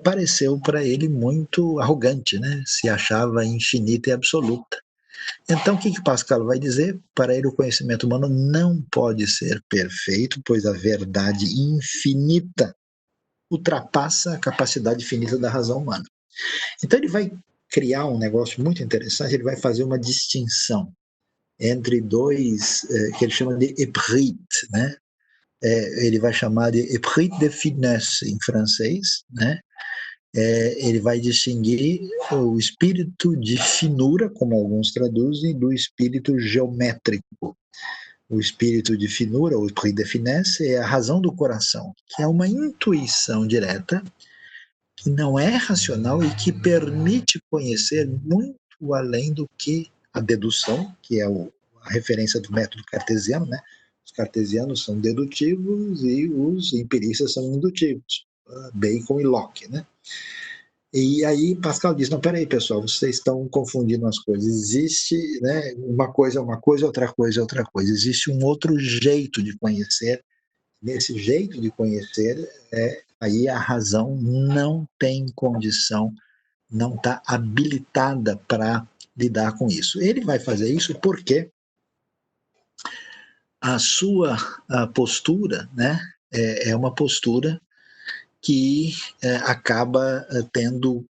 pareceu para ele muito arrogante, né? Se achava infinita e absoluta. Então, o que Pascal vai dizer? Para ele, o conhecimento humano não pode ser perfeito, pois a verdade infinita ultrapassa a capacidade finita da razão humana. Então, ele vai criar um negócio muito interessante, ele vai fazer uma distinção entre dois, que ele chama de éprit, né? Ele vai chamar de éprit de finesse em francês, né? Ele vai distinguir o espírito de finura, como alguns traduzem, do espírito geométrico. O espírito de finura, o esprit de finesse, é a razão do coração, que é uma intuição direta, que não é racional e que permite conhecer muito além do que a dedução, que é a referência do método cartesiano, né? Os cartesianos são dedutivos e os empiristas são indutivos, Bacon e Locke, né? E aí Pascal diz, não, peraí, pessoal, vocês estão confundindo as coisas. Existe, né, uma coisa é uma coisa, outra coisa é outra coisa. Existe um outro jeito de conhecer. Nesse jeito de conhecer, aí a razão não tem condição, não está habilitada para lidar com isso. Ele vai fazer isso porque a sua postura, né, é uma postura que acaba tendo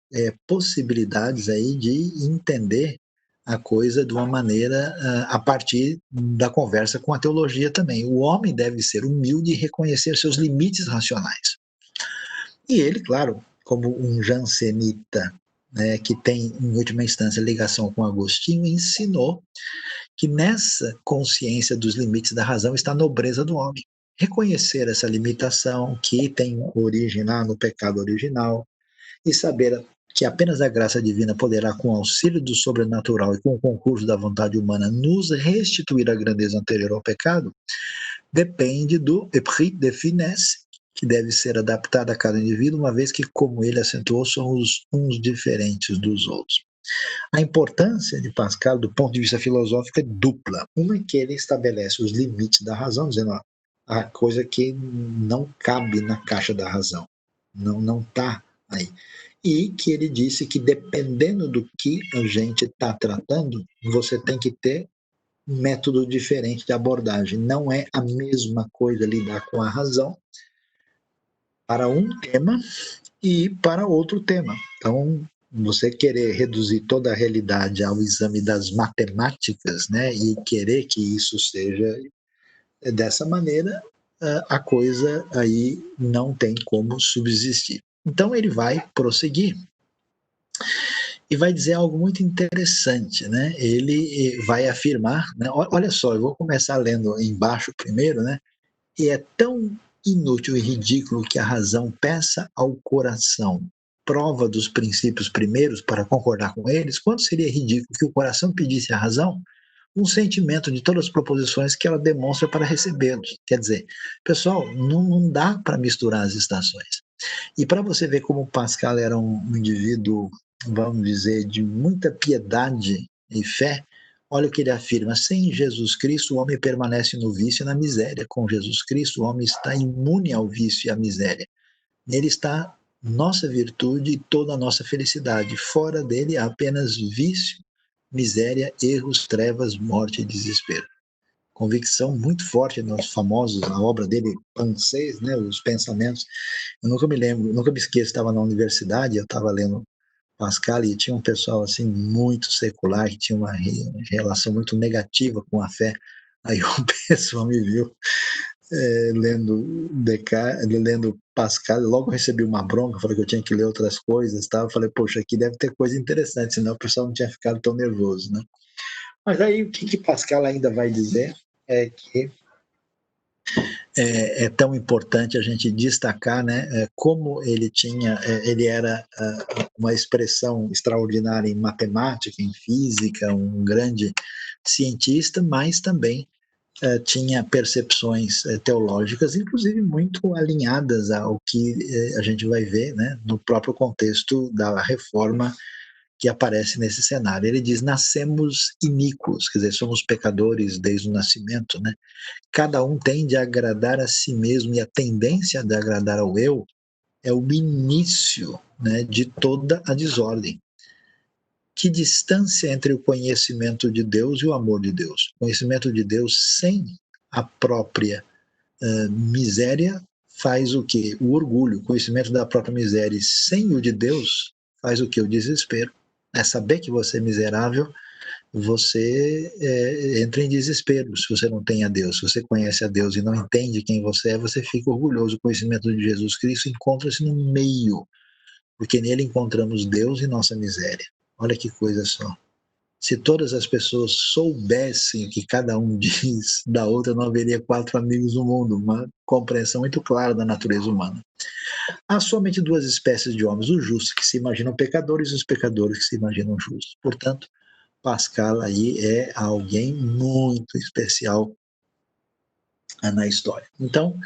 possibilidades aí de entender a coisa de uma maneira a partir da conversa com a teologia também. O homem deve ser humilde e reconhecer seus limites racionais. E ele, claro, como um jansenita, né, que tem, em última instância, ligação com Agostinho, ensinou que nessa consciência dos limites da razão está a nobreza do homem. reconhecer essa limitação que tem origem lá no pecado original e saber que apenas a graça divina poderá, com o auxílio do sobrenatural e com o concurso da vontade humana, nos restituir a grandeza anterior ao pecado, depende do esprit de finesse, que deve ser adaptado a cada indivíduo, uma vez que, como ele acentuou, somos uns diferentes dos outros. A importância de Pascal, do ponto de vista filosófico, é dupla. Uma é que ele estabelece os limites da razão, dizendo a coisa que não cabe na caixa da razão, não está aí. E que ele disse que, dependendo do que a gente está tratando, você tem que ter um método diferente de abordagem. Não é a mesma coisa lidar com a razão para um tema e para outro tema. Então, você querer reduzir toda a realidade ao exame das matemáticas, né, e querer que isso seja dessa maneira, a coisa aí não tem como subsistir. Então, ele vai prosseguir e vai dizer algo muito interessante, né? Ele vai afirmar, né? Olha só, eu vou começar lendo embaixo primeiro, né? E é tão inútil e ridículo que a razão peça ao coração prova dos princípios primeiros para concordar com eles, quanto seria ridículo que o coração pedisse à razão um sentimento de todas as proposições que ela demonstra para recebê-los. Quer dizer, pessoal, não dá para misturar as estações. E para você ver como Pascal era um indivíduo, vamos dizer, de muita piedade e fé, olha o que ele afirma: sem Jesus Cristo, o homem permanece no vício e na miséria. Com Jesus Cristo, o homem está imune ao vício e à miséria. Nele está nossa virtude e toda a nossa felicidade. Fora dele há apenas vício, miséria, erros, trevas, morte e desespero. Convicção muito forte nos famosos, a obra dele, Pensées, né, os pensamentos. Eu nunca me lembro, nunca me esqueço, estava na universidade, eu estava lendo Pascal e tinha um pessoal assim muito secular que tinha uma relação muito negativa com a fé. Aí o pessoal me viu lendo Pascal, logo recebi uma bronca, falei que eu tinha que ler outras coisas, tá? Eu falei, poxa, aqui deve ter coisa interessante, senão o pessoal não tinha ficado tão nervoso, né? Mas aí o que Pascal ainda vai dizer é que é tão importante a gente destacar, né, como ele tinha, ele era uma expressão extraordinária em matemática, em física, um grande cientista, mas também tinha percepções teológicas, inclusive muito alinhadas ao que a gente vai ver, né, no próprio contexto da reforma que aparece nesse cenário. Ele diz: nascemos iníquos, quer dizer, somos pecadores desde o nascimento, né? Cada um tende a agradar a si mesmo e a tendência de agradar ao eu é o início, né, de toda a desordem. Que distância entre o conhecimento de Deus e o amor de Deus? O conhecimento de Deus sem a própria miséria faz o quê? O orgulho. O conhecimento da própria miséria sem o de Deus faz o quê? O desespero. É saber que você é miserável, você entra em desespero se você não tem a Deus. Se você conhece a Deus e não entende quem você é, você fica orgulhoso. O conhecimento de Jesus Cristo encontra-se no meio, porque nele encontramos Deus e nossa miséria. Olha que coisa só. Se todas as pessoas soubessem o que cada um diz da outra, não haveria quatro amigos no mundo. Uma compreensão muito clara da natureza humana. Há somente duas espécies de homens: os justos que se imaginam pecadores e os pecadores que se imaginam justos. Portanto, Pascal aí é alguém muito especial na história. Então,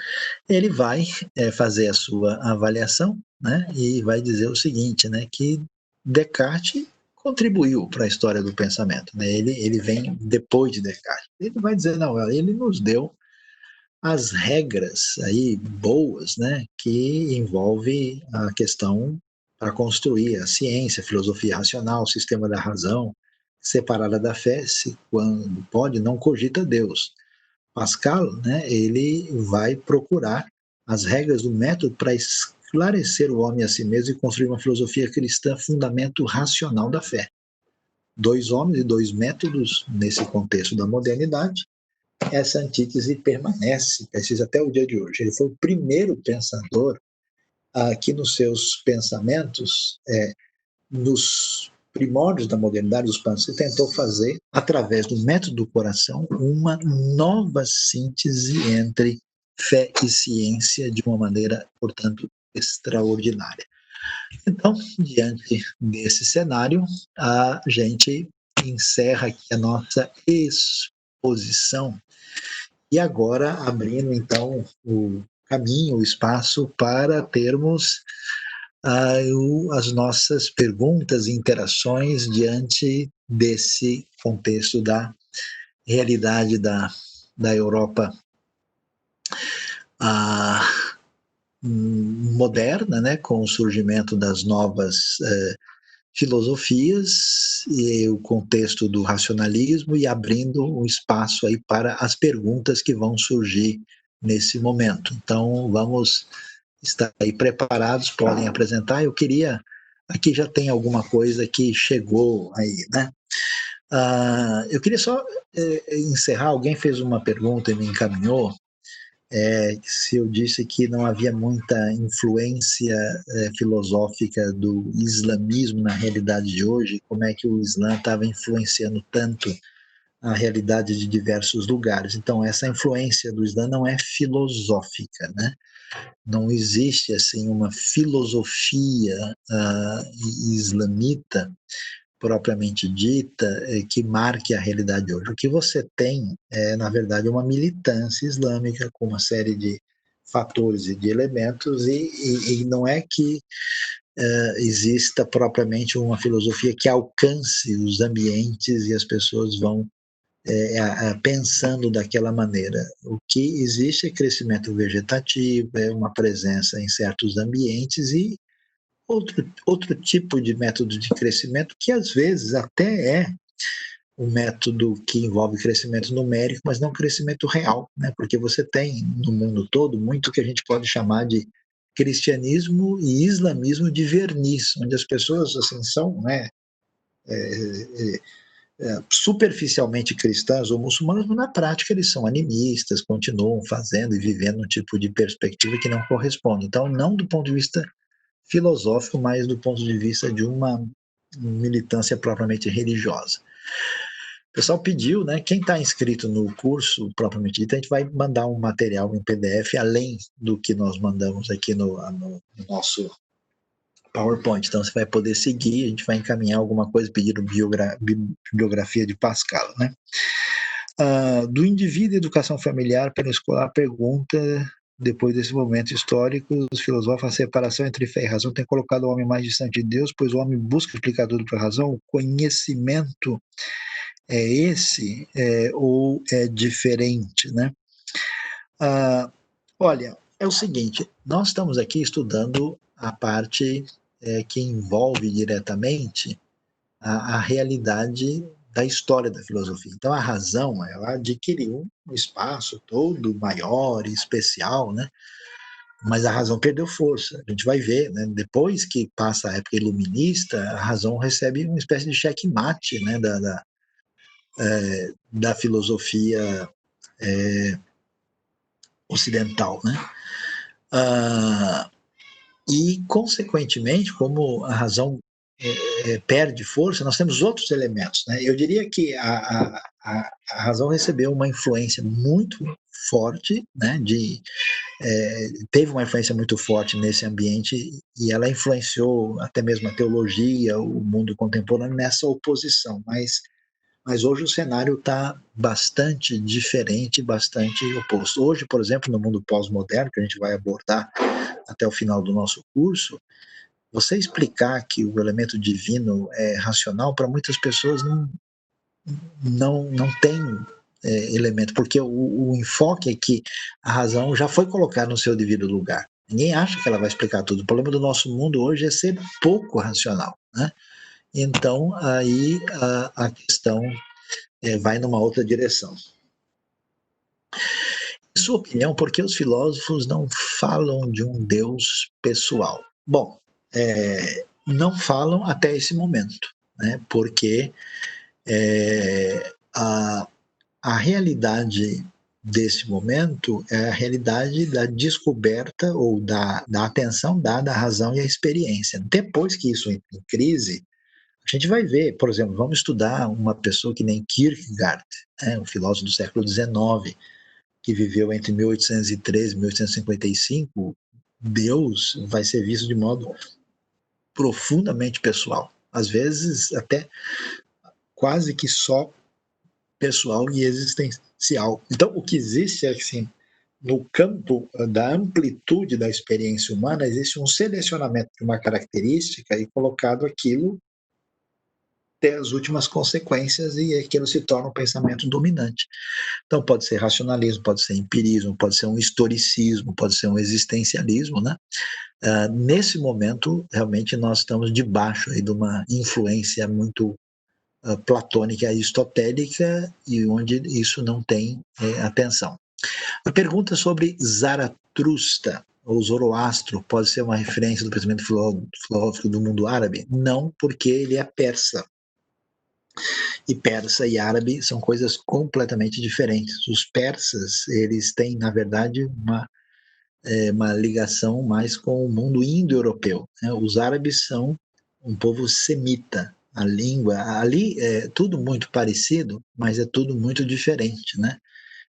ele vai fazer a sua avaliação, né, e vai dizer o seguinte, né, que Descartes contribuiu para a história do pensamento, né? Ele vem depois de Descartes. Ele vai dizer, não, ele nos deu as regras aí boas, né, que envolve a questão para construir a ciência, a filosofia racional, o sistema da razão, separada da fé, se quando pode, não cogita Deus. Pascal, né, ele vai procurar as regras do método para esclarecer o homem a si mesmo e construir uma filosofia cristã, fundamento racional da fé. Dois homens e dois métodos nesse contexto da modernidade. Essa antítese persiste até o dia de hoje. Ele foi o primeiro pensador que nos seus pensamentos, nos primórdios da modernidade, os Panças, tentou fazer, através do método do coração, uma nova síntese entre fé e ciência de uma maneira, portanto, extraordinária. Então, diante desse cenário, a gente encerra aqui a nossa exposição e agora abrindo então o caminho, o espaço para termos as nossas perguntas e interações diante desse contexto da realidade da Europa moderna, né, com o surgimento das novas filosofias e o contexto do racionalismo e abrindo um espaço aí para as perguntas que vão surgir nesse momento. Então, vamos estar aí preparados, podem apresentar. Eu queria, aqui já tem alguma coisa que chegou aí, né? Eu queria só encerrar, alguém fez uma pergunta e me encaminhou, se eu disse que não havia muita influência filosófica do islamismo na realidade de hoje, como é que o Islã estava influenciando tanto a realidade de diversos lugares. Então, essa influência do Islã não é filosófica, né? Não existe assim uma filosofia islamita propriamente dita que marque a realidade hoje. O que você tem é, na verdade, uma militância islâmica com uma série de fatores e de elementos e não é que exista propriamente uma filosofia que alcance os ambientes e as pessoas vão pensando daquela maneira. O que existe é crescimento vegetativo, é uma presença em certos ambientes e outro tipo de método de crescimento que às vezes até é um método que envolve crescimento numérico, mas não crescimento real, né? Porque você tem no mundo todo muito que a gente pode chamar de cristianismo e islamismo de verniz, onde as pessoas assim são, né, superficialmente cristãs ou muçulmanas, mas na prática eles são animistas, continuam fazendo e vivendo um tipo de perspectiva que não corresponde. Então, não do ponto de vista filosófico, mas do ponto de vista de uma militância propriamente religiosa. O pessoal pediu, né? Quem está inscrito no curso propriamente dito, a gente vai mandar um material em PDF, além do que nós mandamos aqui no nosso PowerPoint. Então você vai poder seguir, a gente vai encaminhar alguma coisa, pedir bibliografia de Pascal, né? Do indivíduo e educação familiar para escolar, pergunta, depois desse momento histórico, os filósofos, a separação entre fé e razão tem colocado o homem mais distante de Deus, pois o homem busca explicador para a razão, o conhecimento é esse ou é diferente, né? Olha, é o seguinte, nós estamos aqui estudando a parte que envolve diretamente a realidade da história da filosofia. Então, a razão, ela adquiriu um espaço todo maior e especial, né? Mas a razão perdeu força. A gente vai ver, né? Depois que passa a época iluminista, a razão recebe uma espécie de checkmate, né? Da filosofia ocidental, né? E, consequentemente, como a razão perde força, nós temos outros elementos, né? Eu diria que a razão recebeu uma influência muito forte, né? Teve uma influência muito forte nesse ambiente e ela influenciou até mesmo a teologia, o mundo contemporâneo nessa oposição, mas hoje o cenário está bastante diferente, bastante oposto. Hoje, por exemplo, no mundo pós-moderno, que a gente vai abordar até o final do nosso curso, você explicar que o elemento divino é racional, para muitas pessoas não tem elemento, porque o enfoque é que a razão já foi colocada no seu devido lugar. Ninguém acha que ela vai explicar tudo. O problema do nosso mundo hoje é ser pouco racional, né? Então, aí a questão vai numa outra direção. Em sua opinião, por que os filósofos não falam de um Deus pessoal? Bom, não falam até esse momento, né? Porque a realidade desse momento é a realidade da descoberta ou da atenção dada à razão e à experiência. Depois que isso entra em crise, a gente vai ver, por exemplo, vamos estudar uma pessoa que nem Kierkegaard, um filósofo do século XIX, que viveu entre 1813 e 1855, Deus vai ser visto de modo profundamente pessoal, às vezes até quase que só pessoal e existencial. Então, o que existe é assim, no campo da amplitude da experiência humana, existe um selecionamento de uma característica e colocado aquilo até as últimas consequências e aquilo se torna um pensamento dominante. Então, pode ser racionalismo, pode ser empirismo, pode ser um historicismo, pode ser um existencialismo, né? Nesse momento, realmente, nós estamos debaixo aí de uma influência muito platônica e aristotélica e onde isso não tem atenção. A pergunta sobre Zaratustra ou Zoroastro pode ser uma referência do pensamento filosófico do mundo árabe? Não, porque ele é persa. E persa e árabe são coisas completamente diferentes. Os persas, eles têm, na verdade, uma ligação mais com o mundo indo-europeu, né? Os árabes são um povo semita. A língua, ali é tudo muito parecido, mas é tudo muito diferente, né?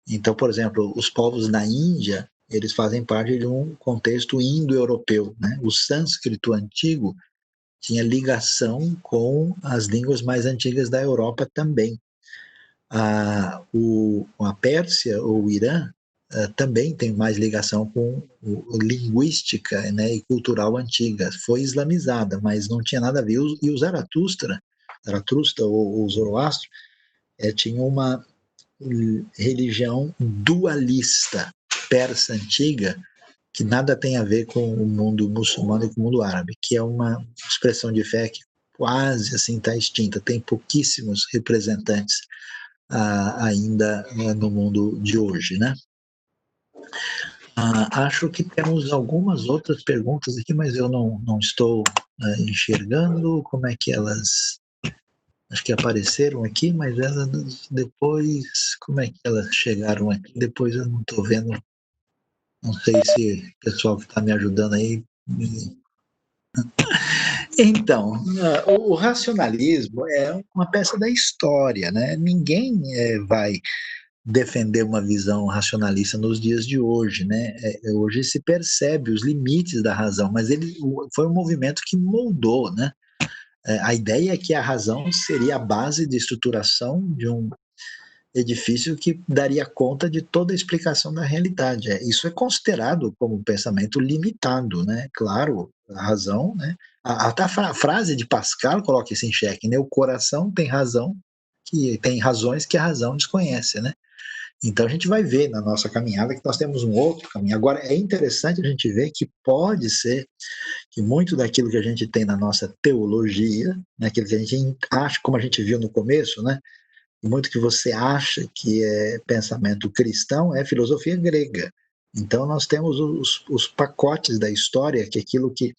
Então, por exemplo, os povos da Índia, eles fazem parte de um contexto indo-europeu, né? O sânscrito antigo tinha ligação com as línguas mais antigas da Europa também. A Pérsia ou o Irã também tem mais ligação com linguística, né, e cultural antiga. Foi islamizada, mas não tinha nada a ver. E o Zaratustra ou Zoroastro, tinha uma religião dualista persa antiga que nada tem a ver com o mundo muçulmano e com o mundo árabe, que é uma expressão de fé que quase assim está extinta. Tem pouquíssimos representantes ainda no mundo de hoje, né? Acho que temos algumas outras perguntas aqui, mas eu não estou enxergando como é que elas. Acho que apareceram aqui, mas elas depois. Como é que elas chegaram aqui? Depois eu não estou vendo. Não sei se o pessoal que está me ajudando aí. Então, o racionalismo é uma peça da história, né? Ninguém vai defender uma visão racionalista nos dias de hoje, né? Hoje se percebe os limites da razão, mas ele foi um movimento que moldou, né? A ideia é que a razão seria a base de estruturação de um edifício que daria conta de toda a explicação da realidade. Isso é considerado como um pensamento limitado, né? Claro, a razão, né? Até a frase de Pascal coloca isso em xeque, né? O coração tem razão, que tem razões que a razão desconhece, né? Então a gente vai ver na nossa caminhada que nós temos um outro caminho. Agora é interessante a gente ver que pode ser que muito daquilo que a gente tem na nossa teologia, naquilo que a gente acha, como a gente viu no começo, né? Muito que você acha que é pensamento cristão é filosofia grega. Então nós temos os pacotes da história, que aquilo que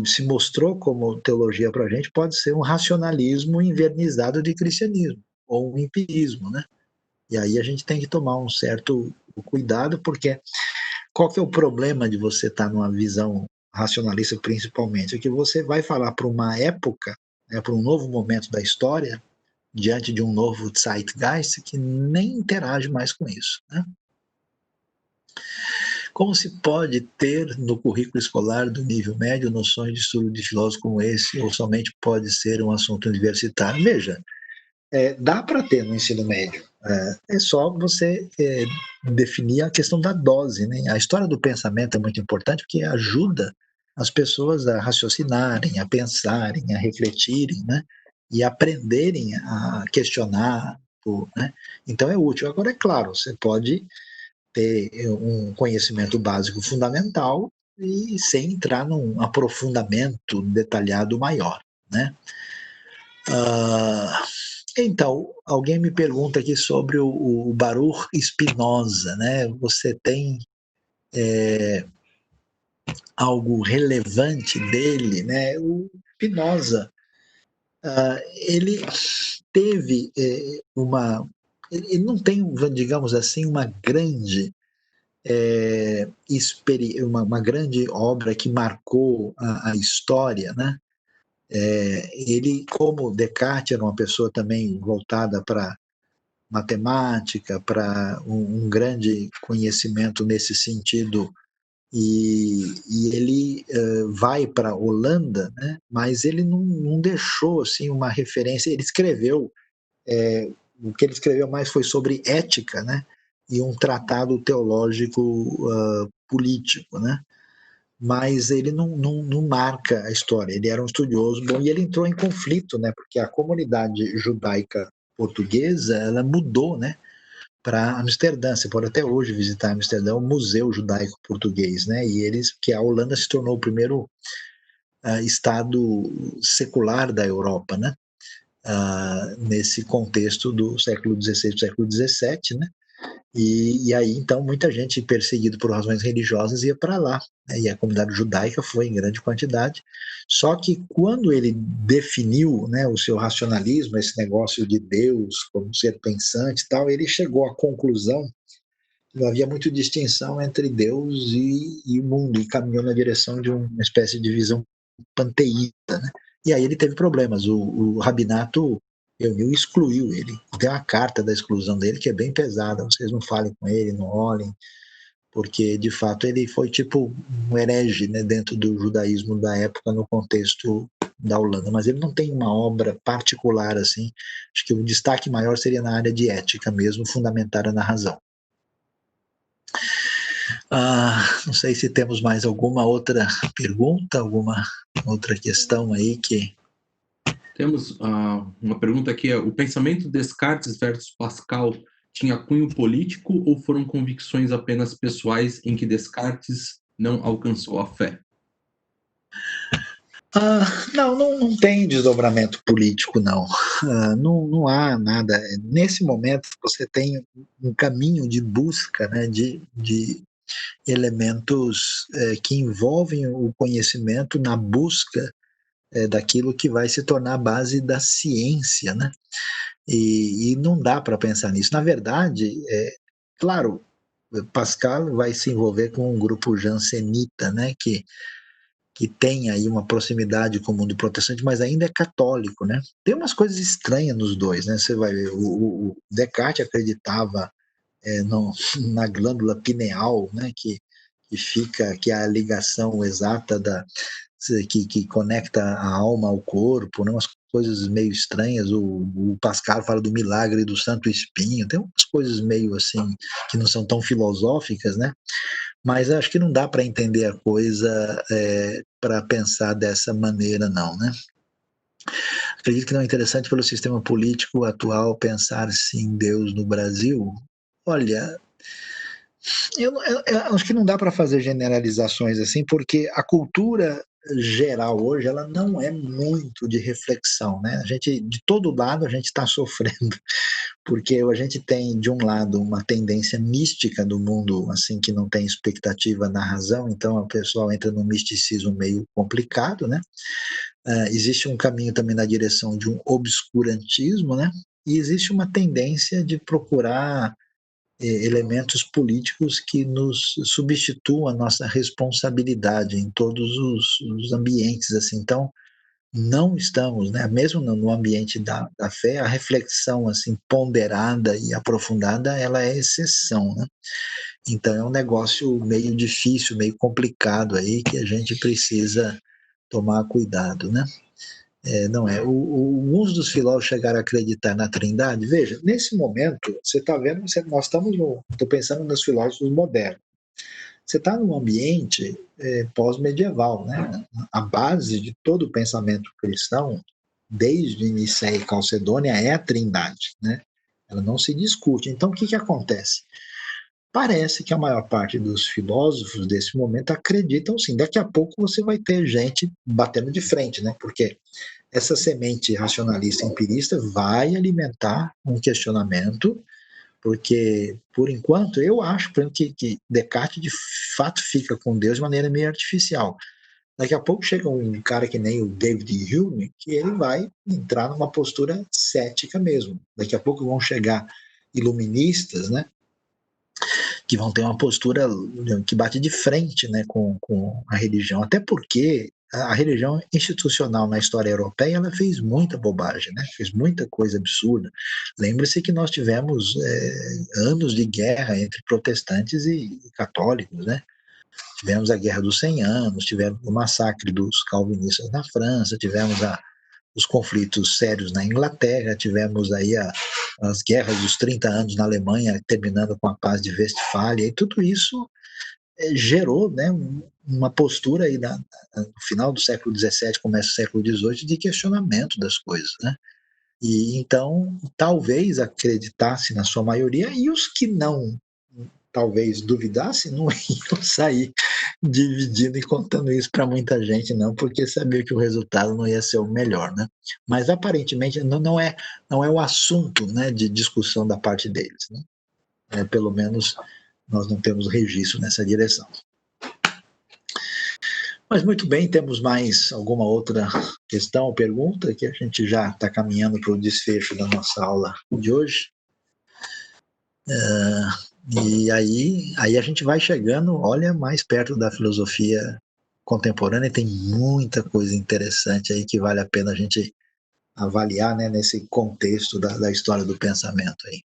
se mostrou como teologia para a gente pode ser um racionalismo invernizado de cristianismo, ou um empirismo, né? E aí a gente tem que tomar um certo cuidado, porque qual que é o problema de você estar numa visão racionalista, principalmente? É que você vai falar para uma época, né, para um novo momento da história, diante de um novo zeitgeist que nem interage mais com isso, né? Como se pode ter no currículo escolar do nível médio noções de estudo de filósofos como esse, ou somente pode ser um assunto universitário? Veja, dá para ter no ensino médio. É só você definir a questão da dose, né? A história do pensamento é muito importante porque ajuda as pessoas a raciocinarem, a pensarem, a refletirem, né? E aprenderem a questionar, né? Então é útil. Agora, é claro, você pode ter um conhecimento básico fundamental e sem entrar num aprofundamento detalhado maior, né? Então, alguém me pergunta aqui sobre o Baruch Spinoza, né? Você tem algo relevante dele, né? O Spinoza, ele teve ele não tem, digamos assim, uma grande obra que marcou a história, né? Ele, como Descartes, era uma pessoa também voltada para matemática, para um grande conhecimento nesse sentido, e ele vai para a Holanda, né? Mas ele não deixou assim uma referência. Ele escreveu, o que ele escreveu mais foi sobre ética, né? E um tratado teológico político, né? Mas ele não marca a história. Ele era um estudioso bom e ele entrou em conflito, né? Porque a comunidade judaica portuguesa ela mudou, né? Para Amsterdã. Você pode até hoje visitar Amsterdã, o Museu Judaico Português, né? E eles, que a Holanda se tornou o primeiro estado secular da Europa, né? Nesse contexto do século XVI, século XVII, né? E aí, então, muita gente perseguida por razões religiosas ia para lá, né? E a comunidade judaica foi em grande quantidade. Só que quando ele definiu, né, o seu racionalismo, esse negócio de Deus como ser pensante e tal, ele chegou à conclusão que não havia muita distinção entre Deus e o mundo, e caminhou na direção de uma espécie de visão panteísta, né? E aí ele teve problemas. O rabinato reuniu e excluiu ele. Tem uma carta da exclusão dele que é bem pesada. Vocês não falem com ele, não olhem, porque de fato ele foi tipo um herege, né, dentro do judaísmo da época no contexto da Holanda. Mas ele não tem uma obra particular assim. Acho que o destaque maior seria na área de ética mesmo, fundamentada na razão. Não sei se temos mais alguma outra pergunta, alguma outra questão aí que... Temos uma pergunta aqui, o pensamento Descartes versus Pascal tinha cunho político ou foram convicções apenas pessoais em que Descartes não alcançou a fé? Não tem desdobramento político, não. Não há nada. Nesse momento, você tem um caminho de busca, né, de elementos que envolvem o conhecimento na busca daquilo que vai se tornar a base da ciência, né? E não dá para pensar nisso. Na verdade, claro, Pascal vai se envolver com um grupo jansenita, né, que tem aí uma proximidade com o mundo protestante, mas ainda é católico, né? Tem umas coisas estranhas nos dois, né? Você vai ver, o Descartes acreditava na glândula pineal, né? Que é a ligação exata que conecta a alma ao corpo, né? Umas coisas meio estranhas. O Pascal fala do milagre do Santo Espinho, tem umas coisas meio assim que não são tão filosóficas, né? Mas acho que não dá para entender a coisa para pensar dessa maneira, não, né? Acredito que não é interessante pelo sistema político atual pensar-se em Deus no Brasil. Olha, eu acho que não dá para fazer generalizações assim, porque a cultura geral hoje ela não é muito de reflexão, né? A gente de todo lado a gente está sofrendo porque a gente tem de um lado uma tendência mística do mundo assim que não tem expectativa na razão, então o pessoal entra num misticismo meio complicado, né? Existe um caminho também na direção de um obscurantismo, né? E existe uma tendência de procurar elementos políticos que nos substituam a nossa responsabilidade em todos os ambientes, assim. Então, não estamos, né, mesmo no ambiente da fé, a reflexão assim ponderada e aprofundada, ela é exceção, né? Então é um negócio meio difícil, meio complicado aí que a gente precisa tomar cuidado, né? Não é. Alguns dos filósofos chegaram a acreditar na Trindade. Veja, nesse momento, você está vendo, nós estamos estou pensando nos filósofos modernos. Você está num ambiente pós-medieval, né? A base de todo o pensamento cristão, desde Nicéia e Calcedônia, é a Trindade, né? Ela não se discute. Então, o que acontece? Parece que a maior parte dos filósofos desse momento acreditam sim. Daqui a pouco você vai ter gente batendo de frente, né? Porque essa semente racionalista empirista vai alimentar um questionamento, porque, por enquanto, eu acho por exemplo, que Descartes de fato fica com Deus de maneira meio artificial. Daqui a pouco chega um cara que nem o David Hume, que ele vai entrar numa postura cética mesmo. Daqui a pouco vão chegar iluministas, né, que vão ter uma postura que bate de frente, né, com a religião. Até porque a religião institucional na história europeia, ela fez muita bobagem, né? Fez muita coisa absurda. Lembre-se que nós tivemos anos de guerra entre protestantes e católicos, né? Tivemos a Guerra dos 100 Anos, tivemos o massacre dos calvinistas na França, tivemos os conflitos sérios na Inglaterra, tivemos aí as guerras dos 30 anos na Alemanha, terminando com a paz de Westfália, e tudo isso gerou, né, uma postura aí no final do século XVII, começo do século XVIII, de questionamento das coisas, né? E então, talvez acreditasse na sua maioria, e os que não, talvez duvidassem, não iam sair dividindo e contando isso para muita gente, não, porque sabia que o resultado não ia ser o melhor, né? Mas aparentemente não é o assunto, né, de discussão da parte deles, né? Pelo menos nós não temos registro nessa direção. Mas muito bem, temos mais alguma outra questão ou pergunta, que a gente já está caminhando para o desfecho da nossa aula de hoje. E aí a gente vai chegando, olha, mais perto da filosofia contemporânea, e tem muita coisa interessante aí que vale a pena a gente avaliar, né, nesse contexto da história do pensamento aí.